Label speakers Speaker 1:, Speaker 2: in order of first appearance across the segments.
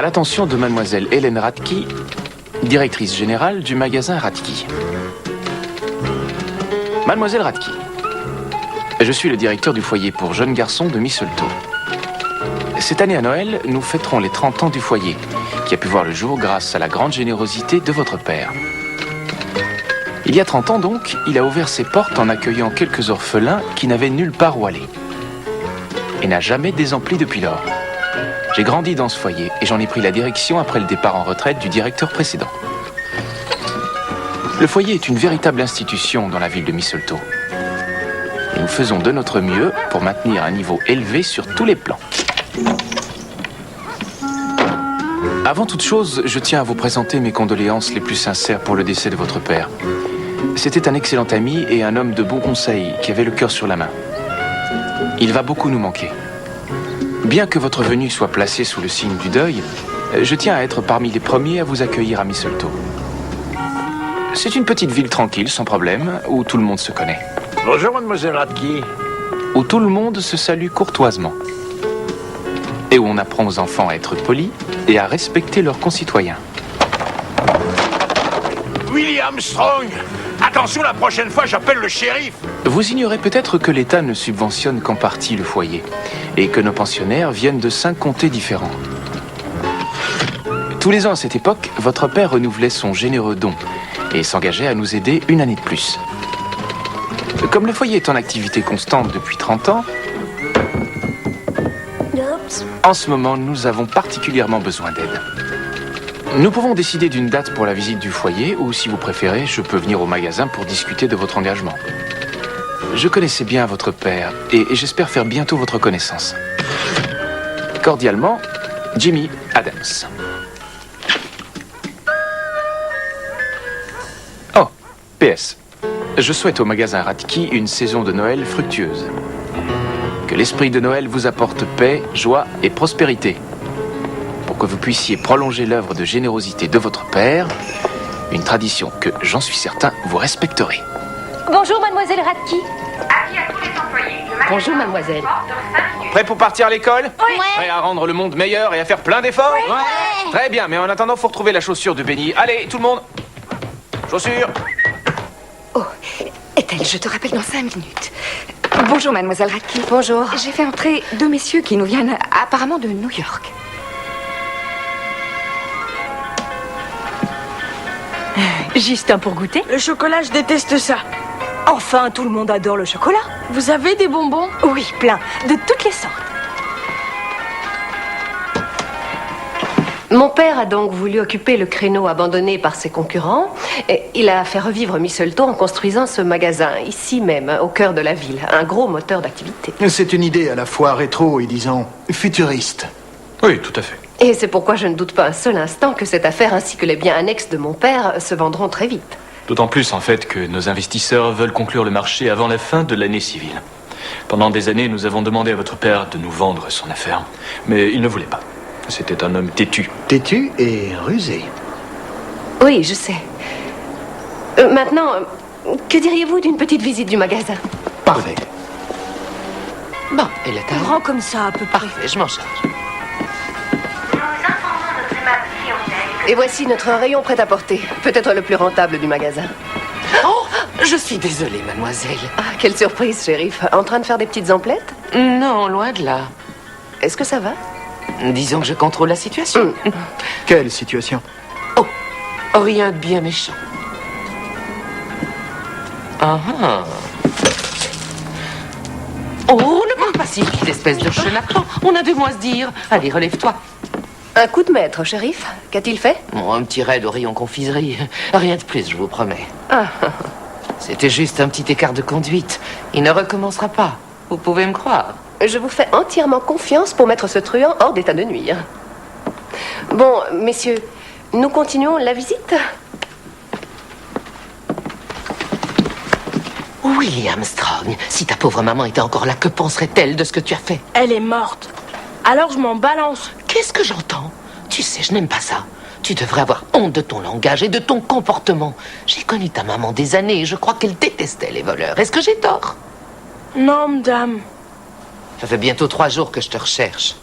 Speaker 1: À l'attention de mademoiselle Hélène Radke, directrice générale du magasin Radke. Mademoiselle Radke, je suis le directeur du foyer pour jeunes garçons de Mistletoe. Cette année à Noël, nous fêterons les 30 ans du foyer, qui a pu voir le jour grâce à la grande générosité de votre père. Il y a 30 ans donc, il a ouvert ses portes en accueillant quelques orphelins qui n'avaient nulle part où aller. Et n'a jamais désempli depuis lors. J'ai grandi dans ce foyer et j'en ai pris la direction après le départ en retraite du directeur précédent. Le foyer est une véritable institution dans la ville de Mistletoe. Et nous faisons de notre mieux pour maintenir un niveau élevé sur tous les plans. Avant toute chose, je tiens à vous présenter mes condoléances les plus sincères pour le décès de votre père. C'était un excellent ami et un homme de bon conseil qui avait le cœur sur la main. Il va beaucoup nous manquer. Bien que votre venue soit placée sous le signe du deuil, je tiens à être parmi les premiers à vous accueillir à Mistletoe. C'est une petite ville tranquille, sans problème, où tout le monde se connaît.
Speaker 2: Bonjour, mademoiselle Radke.
Speaker 1: Où tout le monde se salue courtoisement. Et où on apprend aux enfants à être polis et à respecter leurs concitoyens.
Speaker 2: William Strong. Attention, la prochaine fois, j'appelle le shérif.
Speaker 1: Vous ignorez peut-être que l'État ne subventionne qu'en partie le foyer et que nos pensionnaires viennent de 5 comtés différents. Tous les ans à cette époque, votre père renouvelait son généreux don et s'engageait à nous aider une année de plus. Comme le foyer est en activité constante depuis 30 ans, en ce moment, nous avons particulièrement besoin d'aide. Nous pouvons décider d'une date pour la visite du foyer ou, si vous préférez, je peux venir au magasin pour discuter de votre engagement. Je connaissais bien votre père et j'espère faire bientôt votre connaissance. Cordialement, Jimmy Adams. Oh, PS. Je souhaite au magasin Radke une saison de Noël fructueuse. Que l'esprit de Noël vous apporte paix, joie et prospérité. Pour que vous puissiez prolonger l'œuvre de générosité de votre père, une tradition que, j'en suis certain, vous respecterez.
Speaker 3: Bonjour, mademoiselle Radke.
Speaker 4: Avis à tous les employés.
Speaker 3: Bonjour, mademoiselle.
Speaker 1: Prêt pour partir à l'école?
Speaker 3: Oui.
Speaker 1: Prêt à rendre le monde meilleur et à faire plein d'efforts?
Speaker 3: Oui.
Speaker 1: Ouais. Très bien, mais en attendant, faut retrouver la chaussure de Benny. Allez, tout le monde. Chaussure.
Speaker 5: Oh, Ethel, je te rappelle dans 5 minutes. Bonjour, mademoiselle Radke.
Speaker 3: Bonjour.
Speaker 5: J'ai fait entrer 2 messieurs qui nous viennent apparemment de New York.
Speaker 3: Juste un pour goûter?
Speaker 6: Le chocolat, je déteste ça.
Speaker 3: Enfin, tout le monde adore le chocolat.
Speaker 6: Vous avez des bonbons?
Speaker 3: Oui, plein. De toutes les sortes.
Speaker 7: Mon père a donc voulu occuper le créneau abandonné par ses concurrents. Et il a fait revivre Mistletoe en construisant ce magasin, ici même, au cœur de la ville. Un gros moteur d'activité.
Speaker 8: C'est une idée à la fois rétro et, disons, futuriste.
Speaker 1: Oui, tout à fait.
Speaker 7: Et c'est pourquoi je ne doute pas un seul instant que cette affaire ainsi que les biens annexes de mon père se vendront très vite.
Speaker 9: D'autant plus, en fait, que nos investisseurs veulent conclure le marché avant la fin de l'année civile. Pendant des années, nous avons demandé à votre père de nous vendre son affaire. Mais il ne voulait pas. C'était un homme têtu.
Speaker 8: Têtu et rusé.
Speaker 7: Oui, je sais. Maintenant, que diriez-vous d'une petite visite du magasin?
Speaker 8: Parfait.
Speaker 7: Bon, et le temps?
Speaker 3: Grand comme ça, à peu près.
Speaker 7: Parfait, je m'en charge.
Speaker 4: Nous informons notre aimable clientèle.
Speaker 7: Et voici notre rayon prêt-à-porter. Peut-être le plus rentable du magasin.
Speaker 10: Oh, je suis désolée, mademoiselle.
Speaker 7: Ah, quelle surprise, shérif. En train de faire des petites emplettes?
Speaker 10: Non, loin de là.
Speaker 7: Est-ce que ça va?
Speaker 10: Disons que je contrôle la situation.
Speaker 8: Quelle situation?
Speaker 10: Oh, rien de bien méchant. Ah ah. Oh, ne parle pas si vite, espèce de chenapan. On a de moins à se dire. Allez, relève-toi.
Speaker 7: Un coup de maître, shérif. Qu'a-t-il fait?
Speaker 10: Bon, un petit raid au rayon confiserie. Rien de plus, je vous promets.
Speaker 7: Ah.
Speaker 10: C'était juste un petit écart de conduite. Il ne recommencera pas. Vous pouvez me croire.
Speaker 7: Je vous fais entièrement confiance pour mettre ce truand hors d'état de nuire. Bon, messieurs, nous continuons la visite?
Speaker 10: William Strong, si ta pauvre maman était encore là, que penserait-elle de ce que tu as fait?
Speaker 6: Elle est morte. Alors je m'en balance.
Speaker 10: Qu'est-ce que j'entends? Tu sais, je n'aime pas ça. Tu devrais avoir honte de ton langage et de ton comportement. J'ai connu ta maman des années et je crois qu'elle détestait les voleurs. Est-ce que j'ai tort?
Speaker 6: Non, madame.
Speaker 10: Ça fait bientôt 3 jours que je te recherche.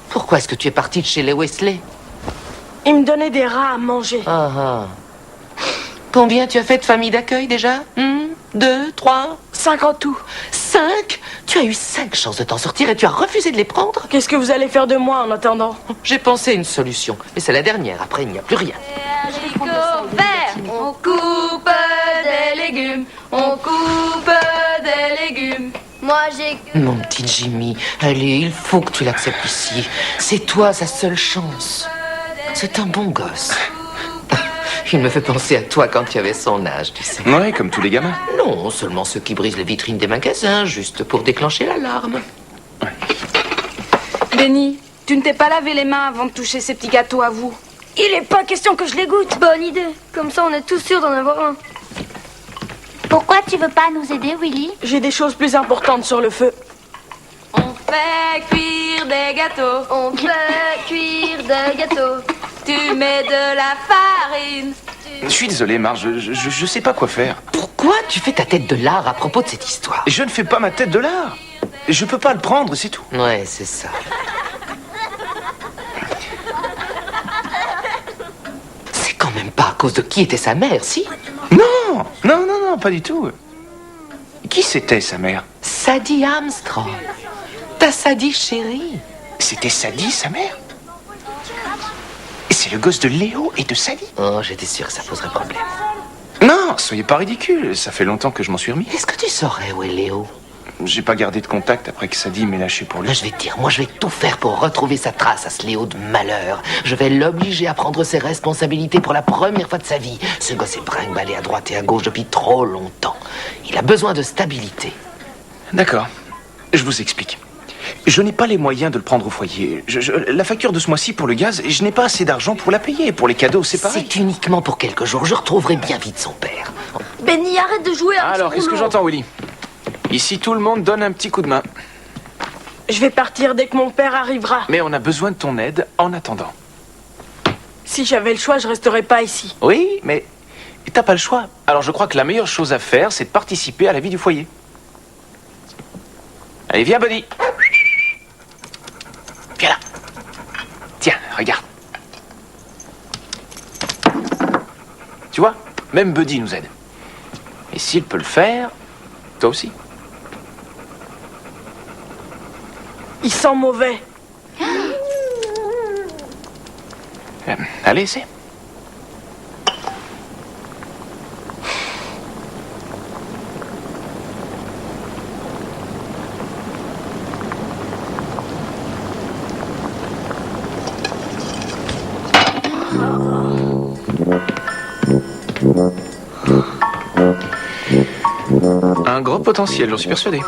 Speaker 10: Pourquoi est-ce que tu es partie de chez les Wesley?
Speaker 6: Il me donnait des rats à manger.
Speaker 10: Ah ah. Combien tu as fait de familles d'accueil déjà? 2, 3,
Speaker 6: 5 en tout.
Speaker 10: 5? Tu as eu 5 chances de t'en sortir et tu as refusé de les prendre?
Speaker 6: Qu'est-ce que vous allez faire de moi en attendant?
Speaker 10: J'ai pensé à une solution, mais c'est la dernière. Après, il n'y a plus rien.
Speaker 11: On coupe des légumes, on coupe des légumes. Moi j'ai...
Speaker 10: Mon petit Jimmy, allez, il faut que tu l'acceptes ici. C'est toi sa seule chance. C'est un bon gosse. Il me fait penser à toi quand tu avais son âge, tu sais.
Speaker 1: Ouais, comme tous les gamins.
Speaker 10: Non, seulement ceux qui brisent les vitrines des magasins, juste pour déclencher l'alarme.
Speaker 11: Benny, tu ne t'es pas lavé les mains avant de toucher ces petits gâteaux à vous.
Speaker 3: Il est pas question que je les goûte.
Speaker 11: Bonne idée. Comme ça, on est tous sûrs d'en avoir un.
Speaker 4: Pourquoi tu veux pas nous aider, Willy?
Speaker 6: J'ai des choses plus importantes sur le feu.
Speaker 11: On fait cuire des gâteaux. On fait cuire des gâteaux. Tu mets de la farine.
Speaker 1: Je suis désolé, Marge, je sais pas quoi faire.
Speaker 10: Pourquoi tu fais ta tête de lard à propos de cette histoire?
Speaker 1: Je ne fais pas ma tête de lard. Je peux pas le prendre, c'est tout.
Speaker 10: Ouais, c'est ça. C'est quand même pas à cause de qui était sa mère, si?
Speaker 1: Non, non, non, non, pas du tout. Qui c'était, sa mère?
Speaker 10: Sadie Armstrong. Ta Sadie chérie.
Speaker 1: C'était Sadie, sa mère? C'est le gosse de Léo et de Sadie?
Speaker 10: Oh, j'étais sûr que ça poserait problème.
Speaker 1: Non, soyez pas ridicule, ça fait longtemps que je m'en suis remis.
Speaker 10: Est-ce que tu saurais où est Léo?
Speaker 1: J'ai pas gardé de contact après que Sadie m'ait lâché pour lui.
Speaker 10: Là, je vais te dire, moi je vais tout faire pour retrouver sa trace à ce Léo de malheur. Je vais l'obliger à prendre ses responsabilités pour la première fois de sa vie. Ce gosse est brinque-ballé à droite et à gauche depuis trop longtemps. Il a besoin de stabilité.
Speaker 1: D'accord, je vous explique. Je n'ai pas les moyens de le prendre au foyer. La facture de ce mois-ci pour le gaz, je n'ai pas assez d'argent pour la payer. Pour les cadeaux, c'est pareil.
Speaker 10: C'est uniquement pour quelques jours. Je retrouverai bien vite son père.
Speaker 11: Benny, arrête de jouer à un
Speaker 1: Alors, qu'est-ce que j'entends, Willy? Ici, tout le monde donne un petit coup de main.
Speaker 6: Je vais partir dès que mon père arrivera.
Speaker 1: Mais on a besoin de ton aide en attendant.
Speaker 6: Si j'avais le choix, je resterais pas ici.
Speaker 1: Oui, mais t'as pas le choix. Alors je crois que la meilleure chose à faire, c'est de participer à la vie du foyer. Allez, viens, Buddy. Viens là. Tiens, regarde. Tu vois, même Buddy nous aide. Et s'il peut le faire, toi aussi.
Speaker 6: Il sent mauvais.
Speaker 1: Allez, essaie. Un gros potentiel, j'en suis persuadé.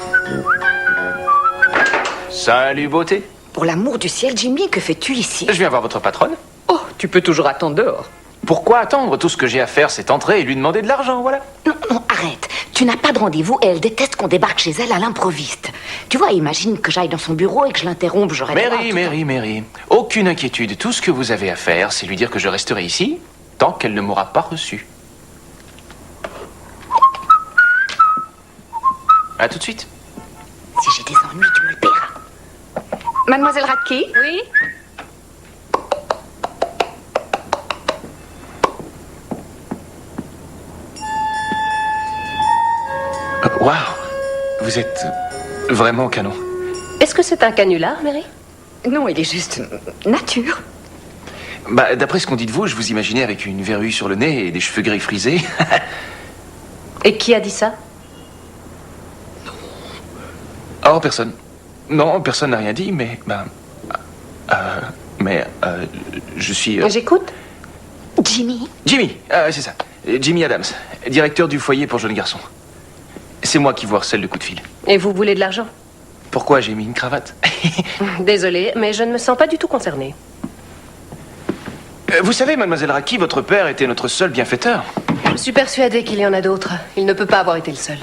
Speaker 1: Salut, beauté.
Speaker 5: Pour l'amour du ciel, Jimmy, que fais-tu ici?
Speaker 1: Je viens voir votre patronne.
Speaker 5: Oh, tu peux toujours attendre dehors.
Speaker 1: Pourquoi attendre? Tout ce que j'ai à faire, c'est entrer et lui demander de l'argent, voilà.
Speaker 5: Non, non, arrête. Tu n'as pas de rendez-vous et elle déteste qu'on débarque chez elle à l'improviste. Tu vois, imagine que j'aille dans son bureau et que je l'interrompe, j'aurais...
Speaker 1: Mary, aucune inquiétude. Tout ce que vous avez à faire, c'est lui dire que je resterai ici tant qu'elle ne m'aura pas reçu. À tout de suite.
Speaker 5: Si j'ai des ennuis, tu me le paieras. Mademoiselle Radke?
Speaker 11: Oui?
Speaker 1: Waouh, vous êtes vraiment canon.
Speaker 7: Est-ce que c'est un canular, Mary?
Speaker 5: Non, il est juste nature.
Speaker 1: Bah, d'après ce qu'on dit de vous, je vous imaginais avec une verrue sur le nez et des cheveux gris frisés.
Speaker 7: Et qui a dit ça?
Speaker 1: Oh, personne. Non, personne n'a rien dit, mais... je suis...
Speaker 7: J'écoute.
Speaker 5: Jimmy?
Speaker 1: Jimmy, c'est ça. Jimmy Adams, directeur du foyer pour jeunes garçons. C'est moi qui vous harcèle de coups de fil.
Speaker 7: Et vous voulez de l'argent?
Speaker 1: Pourquoi j'ai mis une cravate?
Speaker 7: Désolée, mais je ne me sens pas du tout concernée.
Speaker 1: Vous savez, mademoiselle Raki, votre père était notre seul bienfaiteur.
Speaker 7: Je suis persuadée qu'il y en a d'autres. Il ne peut pas avoir été le seul.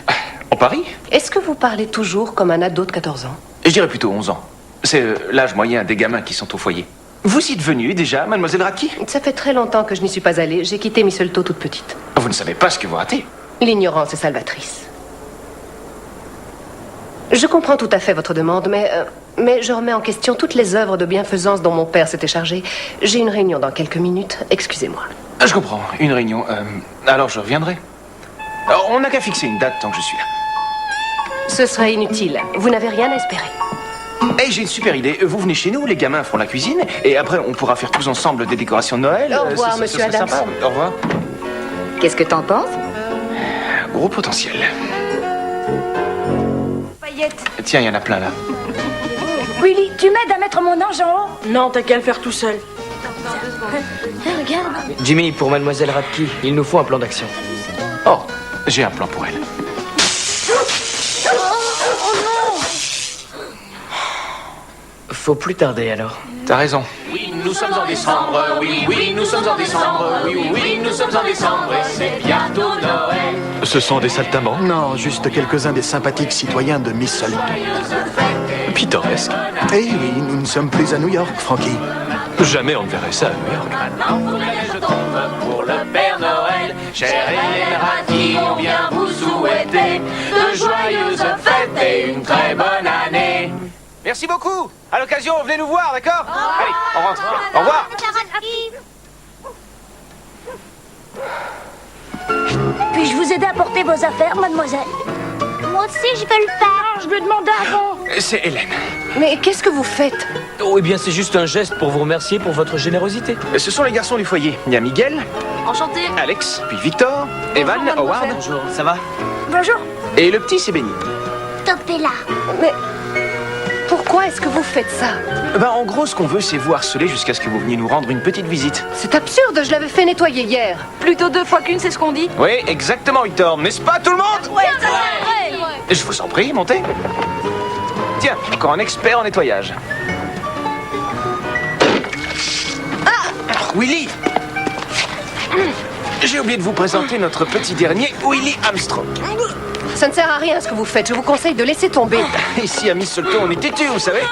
Speaker 1: On parie?
Speaker 7: Est-ce que vous parlez toujours comme un ado de 14 ans?
Speaker 1: Je dirais plutôt 11 ans. C'est l'âge moyen des gamins qui sont au foyer. Vous y êtes venue déjà, mademoiselle Raki?
Speaker 7: Ça fait très longtemps que je n'y suis pas allée. J'ai quitté Mistletoe toute petite.
Speaker 1: Vous ne savez pas ce que vous ratez.
Speaker 7: L'ignorance est salvatrice. Je comprends tout à fait votre demande, mais je remets en question toutes les œuvres de bienfaisance dont mon père s'était chargé. J'ai une réunion dans quelques minutes, excusez-moi.
Speaker 1: Je comprends, une réunion. Alors je reviendrai. On n'a qu'à fixer une date tant que je suis là.
Speaker 7: Ce serait inutile, vous n'avez rien à espérer.
Speaker 1: Hey, j'ai une super idée. Vous venez chez nous, les gamins feront la cuisine, et après on pourra faire tous ensemble des décorations de Noël.
Speaker 7: Au revoir, monsieur
Speaker 1: serait
Speaker 7: Adams.
Speaker 1: sympa. Au revoir.
Speaker 5: Qu'est-ce que t'en penses?
Speaker 1: Gros potentiel.
Speaker 3: Paillettes.
Speaker 1: Tiens, il y en a plein là.
Speaker 3: Willy, tu m'aides à mettre mon ange en haut?
Speaker 6: Non, t'as qu'à le faire tout seul.
Speaker 3: Regarde.
Speaker 12: Jimmy, pour Mademoiselle Rapki, il nous faut un plan d'action.
Speaker 1: Oh, j'ai un plan pour elle.
Speaker 12: Faut plus tarder alors.
Speaker 1: T'as raison.
Speaker 2: Oui, nous sommes en décembre, oui, oui, nous sommes en décembre, oui, oui, nous sommes en décembre, et c'est bientôt Noël.
Speaker 9: Ce sont des saltimbanques?
Speaker 8: Non, juste quelques-uns des sympathiques citoyens de Misselton.
Speaker 9: Pittoresque.
Speaker 8: Eh oui, nous ne sommes plus à New York, Frankie.
Speaker 9: Jamais on ne verrait ça à New York.
Speaker 2: Maintenant, faudrait que je tombe pour le Père Noël. Chère Hélène Radki, on vient vous souhaiter de joyeuses fêtes et une très bonne année.
Speaker 1: Merci beaucoup. À l'occasion, venez nous voir, d'accord? Allez, on rentre. Au revoir.
Speaker 3: Puis-je vous aider à porter vos affaires, mademoiselle?
Speaker 4: Moi aussi, je veux le faire.
Speaker 3: Je le demandais avant.
Speaker 1: C'est Hélène.
Speaker 7: Mais qu'est-ce que vous faites?
Speaker 12: Oh, eh bien, c'est juste un geste pour vous remercier pour votre générosité.
Speaker 1: Ce sont les garçons du foyer. Il y a Miguel,
Speaker 11: Enchanté.
Speaker 1: Alex, puis Victor, Evan, Howard.
Speaker 12: Bonjour, ça va?
Speaker 3: Bonjour.
Speaker 1: Et le petit, c'est Benny.
Speaker 4: Top est là.
Speaker 7: Mais pourquoi est-ce que vous faites ça?
Speaker 1: Ben, en gros, ce qu'on veut, c'est vous harceler jusqu'à ce que vous veniez nous rendre une petite visite.
Speaker 7: C'est absurde, je l'avais fait nettoyer hier.
Speaker 11: Plutôt 2 fois qu'une, c'est ce qu'on dit.
Speaker 1: Oui, exactement, Victor. N'est-ce pas, tout le monde?
Speaker 11: Ouais, ça va.
Speaker 1: Je vous en prie, montez. Tiens, encore un expert en nettoyage. Willy! J'ai oublié de vous présenter notre petit dernier, Willy Armstrong.
Speaker 7: Ça ne sert à rien ce que vous faites, je vous conseille de laisser tomber.
Speaker 1: Ici, à Misselton, on est têtus, vous savez.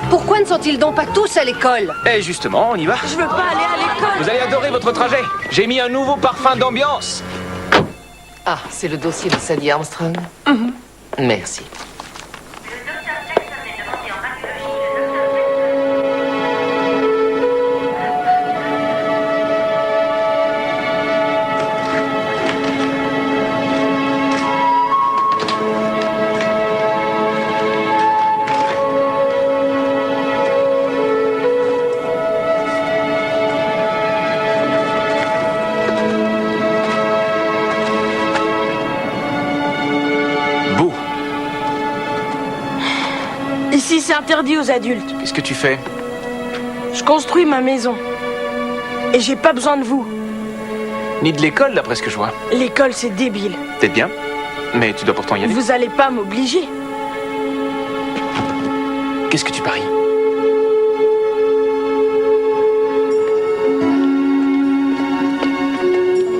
Speaker 7: Pourquoi ne sont-ils donc pas tous à l'école?
Speaker 1: Et justement, on y va.
Speaker 6: Je veux pas aller à l'école.
Speaker 1: Vous allez adorer votre trajet. J'ai mis un nouveau parfum d'ambiance.
Speaker 10: Ah, c'est le dossier de Sadie Armstrong? Merci.
Speaker 1: Beau.
Speaker 6: Ici, c'est interdit aux adultes.
Speaker 1: Qu'est-ce que tu fais?
Speaker 6: Je construis ma maison. Et j'ai pas besoin de vous.
Speaker 1: Ni de l'école, d'après ce que je vois.
Speaker 6: L'école, c'est débile.
Speaker 1: Peut-être bien. Mais tu dois pourtant y aller.
Speaker 6: Vous allez pas m'obliger.
Speaker 1: Qu'est-ce que tu paries?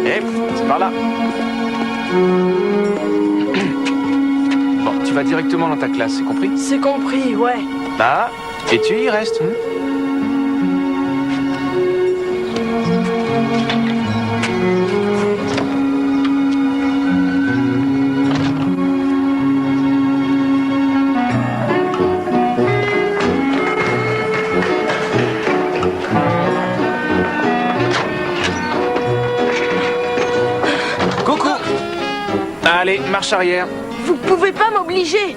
Speaker 1: Eh, c'est par là. Bon, tu vas directement dans ta classe, c'est compris?
Speaker 6: C'est compris, ouais.
Speaker 1: Là, et tu y restes. Coucou. Allez, marche arrière.
Speaker 6: Vous pouvez pas m'obliger.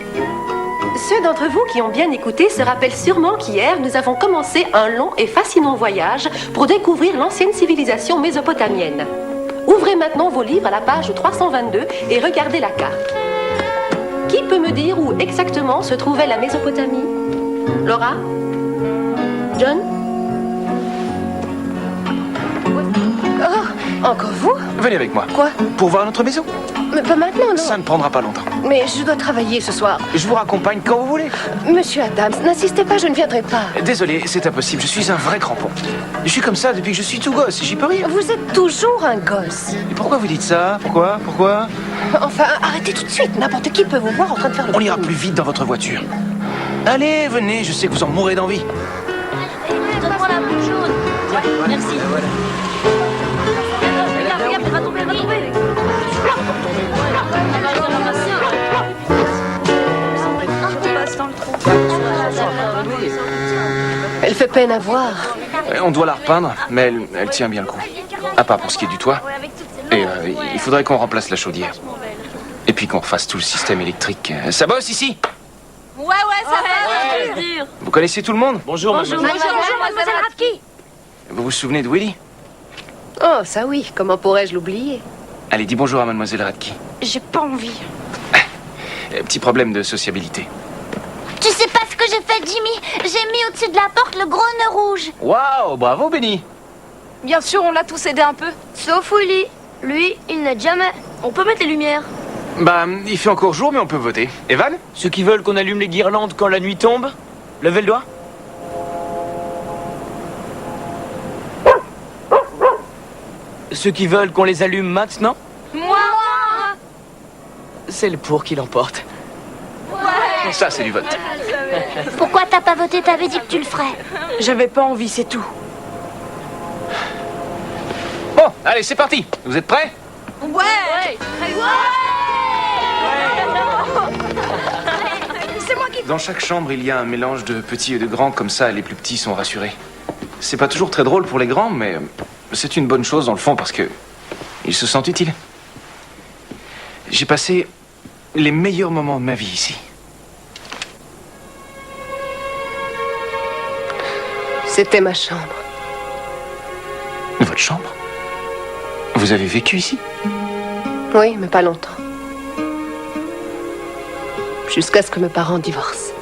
Speaker 7: Ceux d'entre vous qui ont bien écouté se rappellent sûrement qu'hier, nous avons commencé un long et fascinant voyage pour découvrir l'ancienne civilisation mésopotamienne. Ouvrez maintenant vos livres à la page 322 et regardez la carte. Qui peut me dire où exactement se trouvait la Mésopotamie? Laura? John? Oh, encore vous?
Speaker 1: Venez avec moi.
Speaker 7: Quoi?
Speaker 1: Pour voir notre maison.
Speaker 7: Mais pas maintenant, non.
Speaker 1: Ça ne prendra pas longtemps.
Speaker 7: Mais je dois travailler ce soir.
Speaker 1: Je vous raccompagne quand vous voulez.
Speaker 7: Monsieur Adams, n'insistez pas, je ne viendrai pas.
Speaker 1: Désolé, c'est impossible. Je suis un vrai crampon. Je suis comme ça depuis que je suis tout gosse. J'y peux rien.
Speaker 7: Vous êtes toujours un gosse.
Speaker 1: Et pourquoi vous dites ça? Pourquoi?
Speaker 7: Enfin, arrêtez tout de suite. N'importe qui peut vous voir en train de faire le...
Speaker 1: On ira plus vite dans votre voiture. Allez, venez. Je sais que vous en mourrez d'envie.
Speaker 11: Donne-moi la boule jaune. Merci. Regarde, elle va tomber, elle va tomber.
Speaker 7: fait peine à voir.
Speaker 1: On doit la repeindre, mais elle tient bien le coup. À part pour ce qui est du toit. Et il faudrait qu'on remplace la chaudière. Et puis qu'on refasse tout le système électrique. Ça bosse ici?
Speaker 11: Ouais, ça va, c'est dur.
Speaker 1: Vous connaissez tout le monde?
Speaker 12: Bonjour, mademoiselle.
Speaker 3: Bonjour, mademoiselle Radke.
Speaker 1: Vous vous souvenez de Willy?
Speaker 7: Oh, ça oui, comment pourrais-je l'oublier?
Speaker 1: Allez, dis bonjour à mademoiselle Radke.
Speaker 3: J'ai pas envie.
Speaker 1: Petit problème de sociabilité.
Speaker 4: Tu sais pas ce que j'ai fait, Jimmy? J'ai mis au-dessus de la porte le gros nœud rouge.
Speaker 1: Waouh, bravo Benny.
Speaker 11: Bien sûr, on l'a tous aidé un peu. Sauf Willy. Lui, il n'aide jamais. On peut mettre les lumières.
Speaker 1: Bah, il fait encore jour, mais on peut voter. Evan?
Speaker 12: Ceux qui veulent qu'on allume les guirlandes quand la nuit tombe, levez le doigt. Ceux qui veulent qu'on les allume maintenant,
Speaker 11: Moi
Speaker 12: c'est le pour qui l'emporte.
Speaker 1: Ça, c'est du vote.
Speaker 4: Pourquoi t'as pas voté? T'avais dit que tu le ferais.
Speaker 6: J'avais pas envie, c'est tout.
Speaker 1: Bon, allez, c'est parti. Vous êtes prêts?
Speaker 11: Ouais.
Speaker 3: C'est moi qui...
Speaker 1: Dans chaque chambre, il y a un mélange de petits et de grands, comme ça les plus petits sont rassurés. C'est pas toujours très drôle pour les grands, mais c'est une bonne chose dans le fond parce que ils se sentent utiles. J'ai passé les meilleurs moments de ma vie ici.
Speaker 7: C'était ma chambre.
Speaker 1: Votre chambre? Vous avez vécu ici?
Speaker 7: Oui, mais pas longtemps. Jusqu'à ce que mes parents divorcent.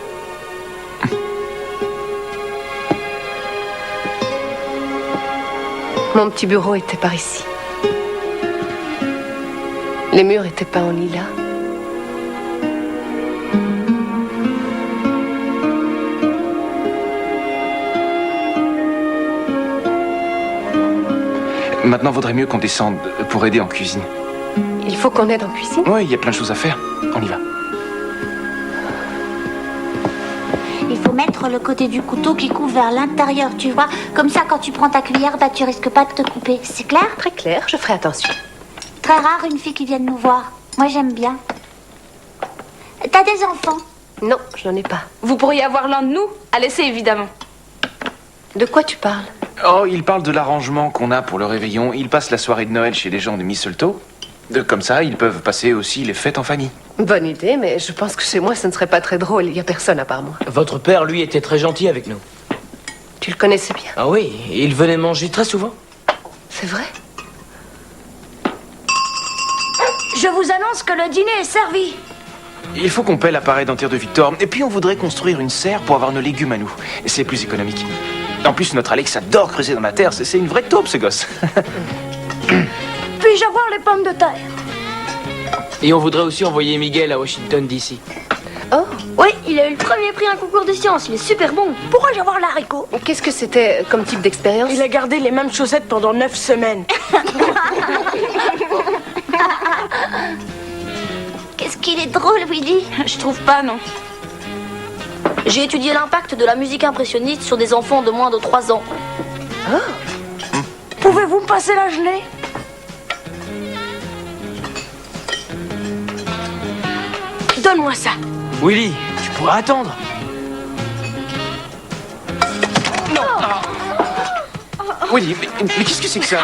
Speaker 7: Mon petit bureau était par ici. Les murs étaient peints en lilas.
Speaker 1: Maintenant, vaudrait mieux qu'on descende pour aider en cuisine.
Speaker 7: Il faut qu'on aide en cuisine?
Speaker 1: Oui, il y a plein de choses à faire. On y va.
Speaker 4: Il faut mettre le côté du couteau qui couvre vers l'intérieur, tu vois. Comme ça, quand tu prends ta cuillère, bah, tu risques pas de te couper. C'est clair?
Speaker 7: Très clair, je ferai attention.
Speaker 4: Très rare une fille qui vienne nous voir. Moi, j'aime bien. T'as des enfants?
Speaker 7: Non, je n'en ai pas.
Speaker 11: Vous pourriez avoir l'un de nous à laisser, évidemment.
Speaker 7: De quoi tu parles?
Speaker 1: Oh, il parle de l'arrangement qu'on a pour le réveillon. Il passe la soirée de Noël chez les gens de Mistletoe. Comme ça, ils peuvent passer aussi les fêtes en famille.
Speaker 7: Bonne idée, mais je pense que chez moi, ce ne serait pas très drôle. Il n'y a personne à part moi.
Speaker 12: Votre père, lui, était très gentil avec nous.
Speaker 7: Tu le connaissais bien?
Speaker 12: Ah oui, il venait manger très souvent.
Speaker 7: C'est vrai?
Speaker 3: Je vous annonce que le dîner est servi.
Speaker 1: Il faut qu'on paie l'appareil dentaire de Victor. Et puis, on voudrait construire une serre pour avoir nos légumes à nous. Et c'est plus économique. En plus, notre Alex adore creuser dans la terre. C'est une vraie taupe, ce gosse.
Speaker 3: Puis-je avoir les pommes de terre?
Speaker 12: Et on voudrait aussi envoyer Miguel à Washington, D.C.
Speaker 7: Oh,
Speaker 11: Oui, il a eu le premier prix à un concours de sciences. Il est super bon.
Speaker 3: Pourrais-je avoir l'haricot?
Speaker 7: qu'est-ce que c'était comme type d'expérience?
Speaker 6: Il a gardé les mêmes chaussettes pendant 9 semaines.
Speaker 4: Qu'est-ce qu'il est drôle, Willy.
Speaker 11: Je trouve pas, non. J'ai étudié l'impact de la musique impressionniste sur des enfants de moins de 3 ans.
Speaker 3: Pouvez-vous me passer la gelée? Donne-moi ça.
Speaker 12: Willy, tu pourras attendre.
Speaker 1: Oui, mais qu'est-ce que c'est que ça?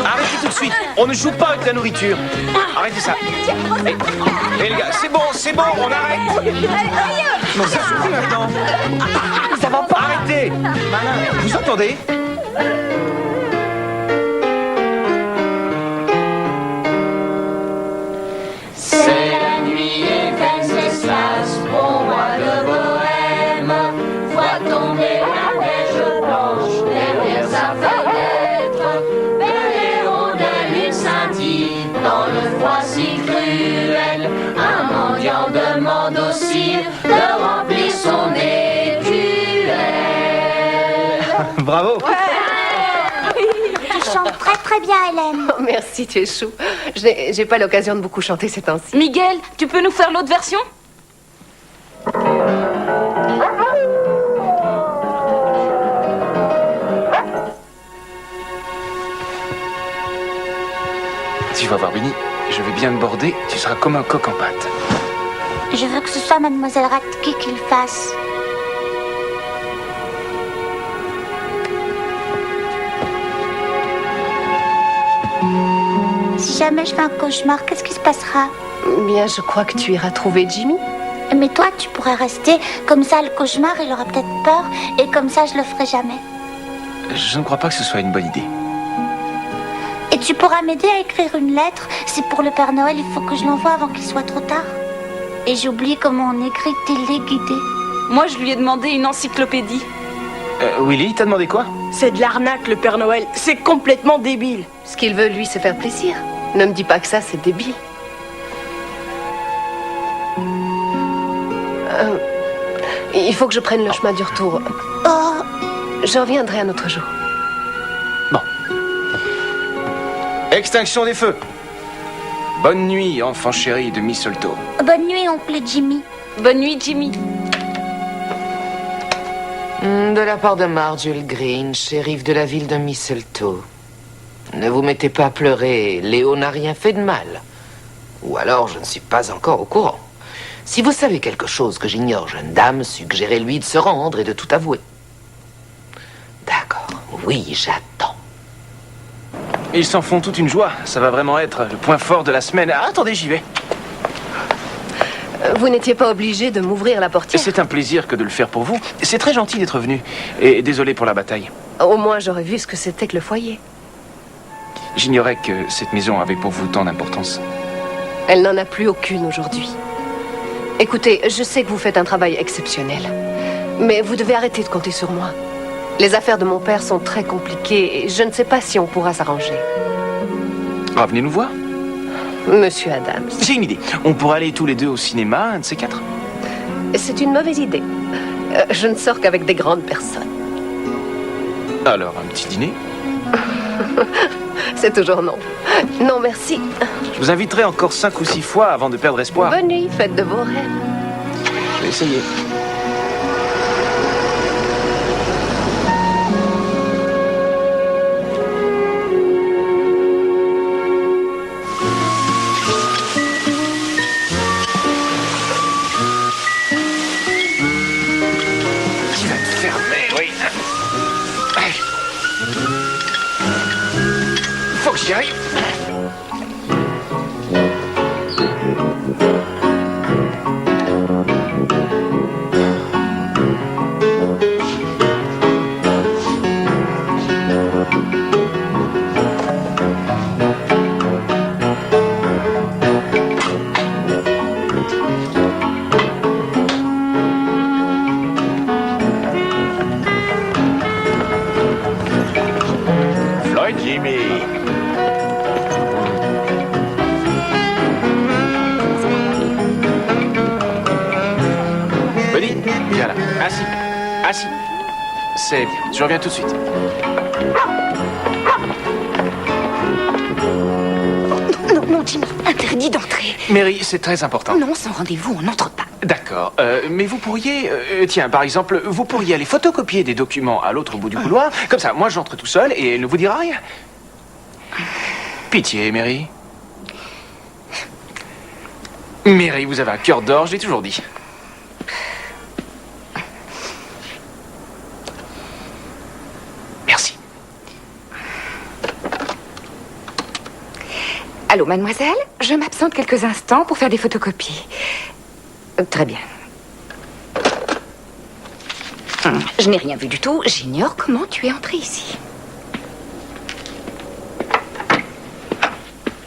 Speaker 1: Arrêtez tout de suite. On ne joue pas avec la nourriture. Arrêtez ça. Les gars, c'est bon, on arrête. Non, ça suffit maintenant. Ça va pas. Arrêtez. Vous entendez?
Speaker 2: C'est la nuit et Venceslas, bon roi de Bohême, voit tomber la neige blanche derrière sa fenêtre. Belle hirondelle, il scintille dans le froid si cruel. Un mendiant demande au cire de remplir son écuelle.
Speaker 1: Bravo.
Speaker 4: Tu chantes très très bien, Hélène.
Speaker 7: Oh, merci, tu es chou. J'ai pas l'occasion de beaucoup chanter ces temps-ci.
Speaker 11: Miguel, tu peux nous faire l'autre version?
Speaker 1: Tu vas voir, Benny, je vais bien te border, tu seras comme un coq en pâte.
Speaker 4: Je veux que ce soit mademoiselle Radke qui le fasse. jamais je fais un cauchemar, qu'est-ce qui se passera?
Speaker 7: Bien, je crois que tu iras trouver Jimmy.
Speaker 4: Mais toi, tu pourrais rester. Comme ça, le cauchemar, il aura peut-être peur. Et comme ça, je le ferai jamais.
Speaker 1: Je ne crois pas que ce soit une bonne idée.
Speaker 4: Et tu pourras m'aider à écrire une lettre. C'est pour le Père Noël, il faut que je l'envoie avant qu'il soit trop tard. Et j'oublie comment on écrit téléguidé.
Speaker 11: Moi, je lui ai demandé une encyclopédie.
Speaker 1: Willy, t'as demandé quoi?
Speaker 6: C'est de l'arnaque, le Père Noël. C'est complètement débile.
Speaker 7: Ce qu'il veut, lui, c'est faire plaisir. Ne me dis pas que ça, c'est débile. Il faut que je prenne le chemin du retour.
Speaker 4: Oh,
Speaker 7: Je reviendrai un autre jour.
Speaker 1: Bon. Extinction des feux. Bonne nuit, enfant chéri de Mistletoe.
Speaker 4: bonne nuit, oncle Jimmy.
Speaker 11: Bonne nuit, Jimmy.
Speaker 10: De la part de Marjorie Green, shérif de la ville de Mistletoe. Ne vous mettez pas à pleurer, Léo n'a rien fait de mal. Ou alors je ne suis pas encore au courant. Si vous savez quelque chose que j'ignore, jeune dame, suggérez-lui de se rendre et de tout avouer. D'accord, oui, j'attends.
Speaker 1: Ils s'en font toute une joie. Ça va vraiment être le point fort de la semaine. Ah, attendez, j'y vais.
Speaker 7: Vous n'étiez pas obligé de m'ouvrir la portière.
Speaker 1: C'est un plaisir que de le faire pour vous. C'est très gentil d'être venu. Et désolé pour la bataille.
Speaker 7: Au moins, j'aurais vu ce que c'était que le foyer.
Speaker 1: J'ignorais que cette maison avait pour vous tant d'importance.
Speaker 7: Elle n'en a plus aucune aujourd'hui. Écoutez, je sais que vous faites un travail exceptionnel. Mais vous devez arrêter de compter sur moi. Les affaires de mon père sont très compliquées et je ne sais pas si on pourra s'arranger.
Speaker 1: Ah, venez nous voir.
Speaker 7: Monsieur Adams.
Speaker 1: J'ai une idée. On pourrait aller tous les deux au cinéma, un de ces quatre.
Speaker 7: C'est une mauvaise idée. Je ne sors qu'avec des grandes personnes.
Speaker 1: Alors, un petit dîner?
Speaker 7: C'est toujours non. Non, merci.
Speaker 1: Je vous inviterai encore 5 ou 6 fois avant de perdre espoir.
Speaker 7: Bonne nuit, faites de vos rêves.
Speaker 1: Je vais essayer. Tu vas te fermer, oui. Faut que j'y arrive. Floyd Jimmy. Buddy, viens là. Assis. Assis. C'est bien. Je reviens tout de suite.
Speaker 5: Non, non, Jimmy, interdit d'entrer.
Speaker 1: Mary, c'est très important.
Speaker 5: Non, sans rendez-vous, on n'entre pas.
Speaker 1: D'accord. Mais vous pourriez... tiens, par exemple, vous pourriez aller photocopier des documents à l'autre bout du couloir. Comme ça, moi, j'entre tout seul et elle ne vous dira rien. Pitié, Mary. Mary, vous avez un cœur d'or, je l'ai toujours dit. Merci.
Speaker 5: Allô, mademoiselle, je m'absente quelques instants pour faire des photocopies. Très bien. Je n'ai rien vu du tout. J'ignore comment tu es entrée ici.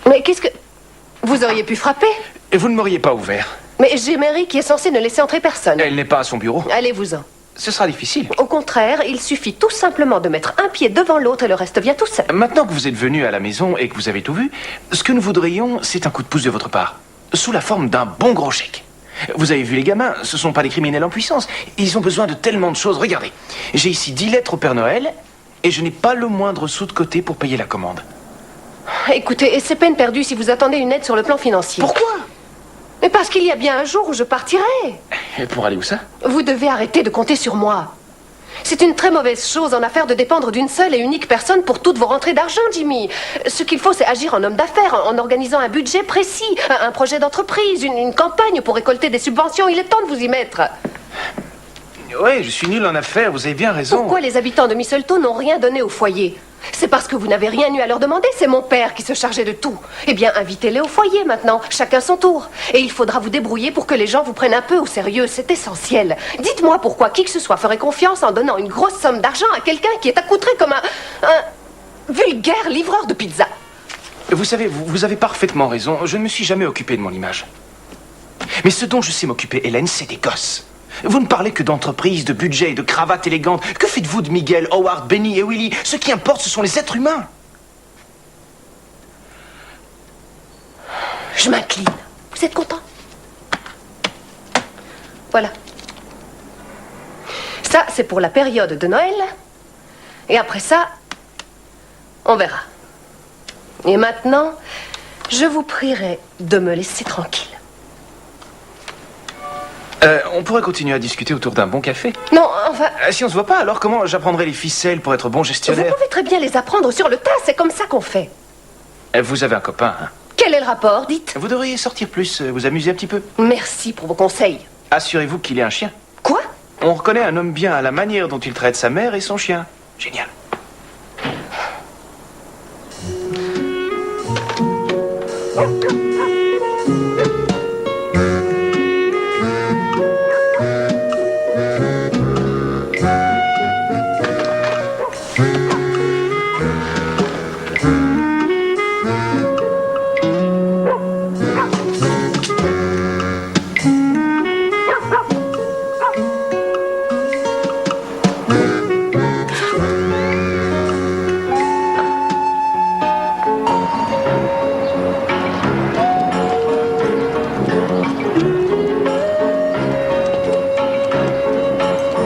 Speaker 7: Mais qu'est-ce que... Vous auriez pu frapper.
Speaker 1: Et vous ne m'auriez pas ouvert.
Speaker 7: Mais j'ai Mary qui est censée ne laisser entrer personne.
Speaker 1: Elle n'est pas à son bureau.
Speaker 7: Allez-vous-en.
Speaker 1: Ce sera difficile.
Speaker 7: Au contraire, il suffit tout simplement de mettre un pied devant l'autre et le reste vient tout seul.
Speaker 1: Maintenant que vous êtes venu à la maison et que vous avez tout vu, ce que nous voudrions, c'est un coup de pouce de votre part. Sous la forme d'un bon gros chèque. Vous avez vu les gamins, ce sont pas des criminels en puissance. Ils ont besoin de tellement de choses. Regardez, j'ai ici 10 lettres au Père Noël et je n'ai pas le moindre sou de côté pour payer la commande.
Speaker 7: Écoutez, c'est peine perdue si vous attendez une aide sur le plan financier.
Speaker 1: Pourquoi?
Speaker 7: Mais parce qu'il y a bien un jour où je partirai.
Speaker 1: Et pour aller où ça?
Speaker 7: Vous devez arrêter de compter sur moi. C'est une très mauvaise chose en affaire de dépendre d'une seule et unique personne pour toutes vos rentrées d'argent, Jimmy. Ce qu'il faut, c'est agir en homme d'affaires, en organisant un budget précis, un projet d'entreprise, une campagne pour récolter des subventions. Il est temps de vous y mettre.
Speaker 1: Ouais, je suis nul en affaires, vous avez bien raison.
Speaker 7: Pourquoi les habitants de Mistletoe n'ont rien donné au foyer? C'est parce que vous n'avez rien eu à leur demander, c'est mon père qui se chargeait de tout. Eh bien, invitez-les au foyer maintenant, chacun son tour. Et il faudra vous débrouiller pour que les gens vous prennent un peu au sérieux, c'est essentiel. Dites-moi pourquoi qui que ce soit ferait confiance en donnant une grosse somme d'argent à quelqu'un qui est accoutré comme un vulgaire livreur de pizza.
Speaker 1: Vous savez, vous avez parfaitement raison, je ne me suis jamais occupé de mon image. Mais ce dont je sais m'occuper, Hélène, c'est des gosses. Vous ne parlez que d'entreprise, de budget et de cravates élégantes. Que faites-vous de Miguel, Howard, Benny et Willy? Ce qui importe, ce sont les êtres humains.
Speaker 7: Je m'incline. Vous êtes content? Voilà. Ça, c'est pour la période de Noël. Et après ça, on verra. Et maintenant, je vous prierai de me laisser tranquille.
Speaker 1: On pourrait continuer à discuter autour d'un bon café.
Speaker 7: Non, enfin...
Speaker 1: Si on se voit pas, alors comment j'apprendrai les ficelles pour être bon
Speaker 7: Vous
Speaker 1: gestionnaire?
Speaker 7: pouvez très bien les apprendre sur le tas, c'est comme ça qu'on fait.
Speaker 1: Vous avez un copain, hein?
Speaker 7: Quel est le rapport, dites?
Speaker 1: Vous devriez sortir plus, vous amuser un petit peu.
Speaker 7: Merci pour vos conseils.
Speaker 1: Assurez-vous qu'il ait un chien.
Speaker 7: Quoi?
Speaker 1: On reconnaît un homme bien à la manière dont il traite sa mère et son chien. Génial.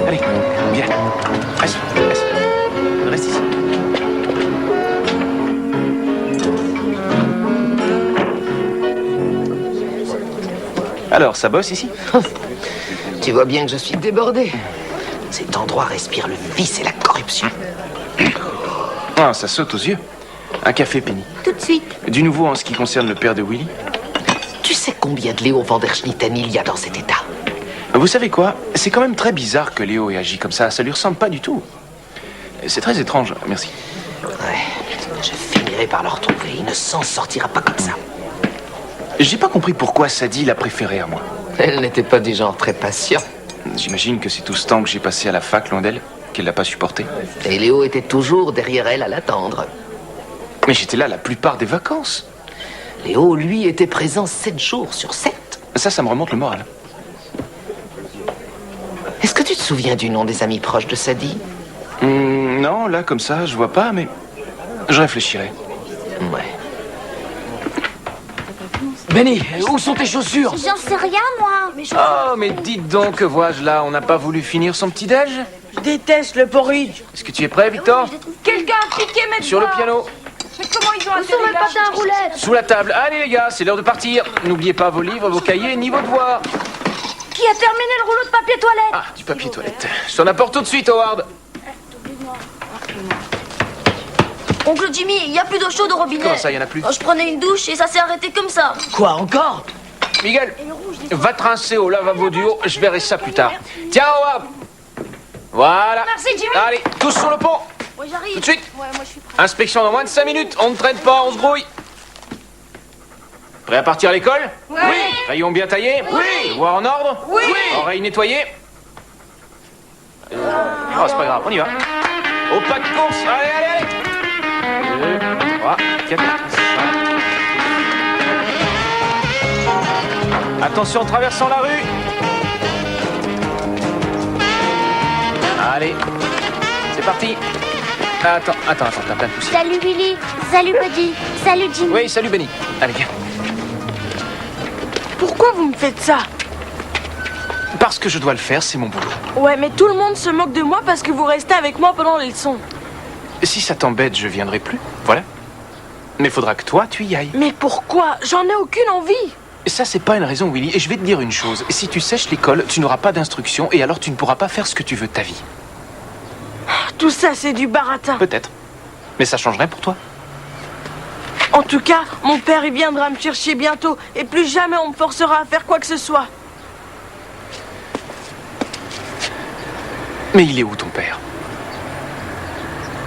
Speaker 1: Allez, viens. Assis. Reste ici. Alors, ça bosse ici?
Speaker 10: Tu vois bien que je suis débordé. Cet endroit respire le vice et la corruption.
Speaker 1: Ah, ça saute aux yeux. Un café, Penny.
Speaker 4: Tout de suite.
Speaker 1: Du nouveau en ce qui concerne le père de Willy?
Speaker 10: Tu sais combien de Léo van der Schnitten il y a dans cet état?
Speaker 1: Vous savez quoi? C'est quand même très bizarre que Léo ait agi comme ça. Ça lui ressemble pas du tout. C'est très étrange, merci.
Speaker 10: Ouais, je finirai par le retrouver. Il ne s'en sortira pas comme ça.
Speaker 1: J'ai pas compris pourquoi Sadie l'a préférée à moi.
Speaker 10: Elle n'était pas du genre très patient.
Speaker 1: J'imagine que c'est tout ce temps que j'ai passé à la fac loin d'elle qu'elle l'a pas supporté.
Speaker 10: Et Léo était toujours derrière elle à l'attendre.
Speaker 1: Mais j'étais là la plupart des vacances.
Speaker 10: Léo, lui, était présent 7 jours sur 7.
Speaker 1: Ça me remonte le moral.
Speaker 10: Est-ce que tu te souviens du nom des amis proches de Sadie?
Speaker 1: Non, là, comme ça, je vois pas, mais je réfléchirai.
Speaker 10: Ouais.
Speaker 12: Benny, où sont tes chaussures?
Speaker 4: J'en sais rien, moi. Mais
Speaker 1: Oh, mais dites donc, que vois-je là? On n'a pas voulu finir son petit-déj?
Speaker 6: Je déteste le porridge.
Speaker 1: Est-ce que tu es prêt, Victor?
Speaker 3: Quelqu'un a piqué mes
Speaker 1: Sur le
Speaker 3: doigts.
Speaker 1: piano.
Speaker 3: Mais comment ils ont atterri là?
Speaker 4: patins à roulettes.
Speaker 1: Sous la table. Allez, les gars, c'est l'heure de partir. N'oubliez pas vos livres, vos cahiers, ni vos devoirs.
Speaker 3: Qui a terminé le rouleau de papier toilette?
Speaker 1: Ah, du papier toilette. Je t'en apporte tout de suite, Howard.
Speaker 3: Oncle Jimmy, il n'y a plus d'eau chaude au robinet.
Speaker 1: Comment ça, il y en a plus?
Speaker 3: Je prenais une douche et ça s'est arrêté comme ça.
Speaker 12: Quoi, encore?
Speaker 1: Miguel, va te rincer au lavabo du haut, je verrai ça plus tard. Tiens, Howard. Voilà.
Speaker 3: Merci, Jimmy.
Speaker 1: Allez, tous sur le pont.
Speaker 3: Ouais, j'arrive.
Speaker 1: Tout de suite.
Speaker 3: Ouais, moi je suis prêt.
Speaker 1: Inspection dans moins de 5 minutes. On ne traîne pas, on se brouille. Prêt à partir à l'école?
Speaker 3: Oui.
Speaker 1: Rayons bien taillés?
Speaker 3: Oui.
Speaker 1: Devoirs en ordre?
Speaker 3: Oui.
Speaker 1: Oreilles nettoyées? Oh, c'est pas grave, on y va. Au pas de course, allez, allez, allez. 2, 3, 4, 5. Attention en traversant la rue. Allez, c'est parti. Attends, t'as plein de poussière.
Speaker 4: Salut Willy. Salut Buddy. Salut Jimmy.
Speaker 1: Oui, salut Benny. Allez, viens.
Speaker 6: Pourquoi vous me faites ça?
Speaker 1: Parce que je dois le faire, c'est mon boulot.
Speaker 6: Ouais, mais tout le monde se moque de moi parce que vous restez avec moi pendant les leçons.
Speaker 1: Si ça t'embête, je viendrai plus. Voilà. Mais faudra que toi, tu y ailles.
Speaker 6: Mais pourquoi? J'en ai aucune envie.
Speaker 1: Ça, c'est pas une raison, Willy. Et je vais te dire une chose. Si tu sèches l'école, tu n'auras pas d'instruction et alors tu ne pourras pas faire ce que tu veux de ta vie.
Speaker 6: Tout ça, c'est du baratin.
Speaker 1: Peut-être. Mais ça changerait pour toi.
Speaker 6: En tout cas, mon père, il viendra me chercher bientôt. Et plus jamais on me forcera à faire quoi que ce soit.
Speaker 1: Mais il est où ton père?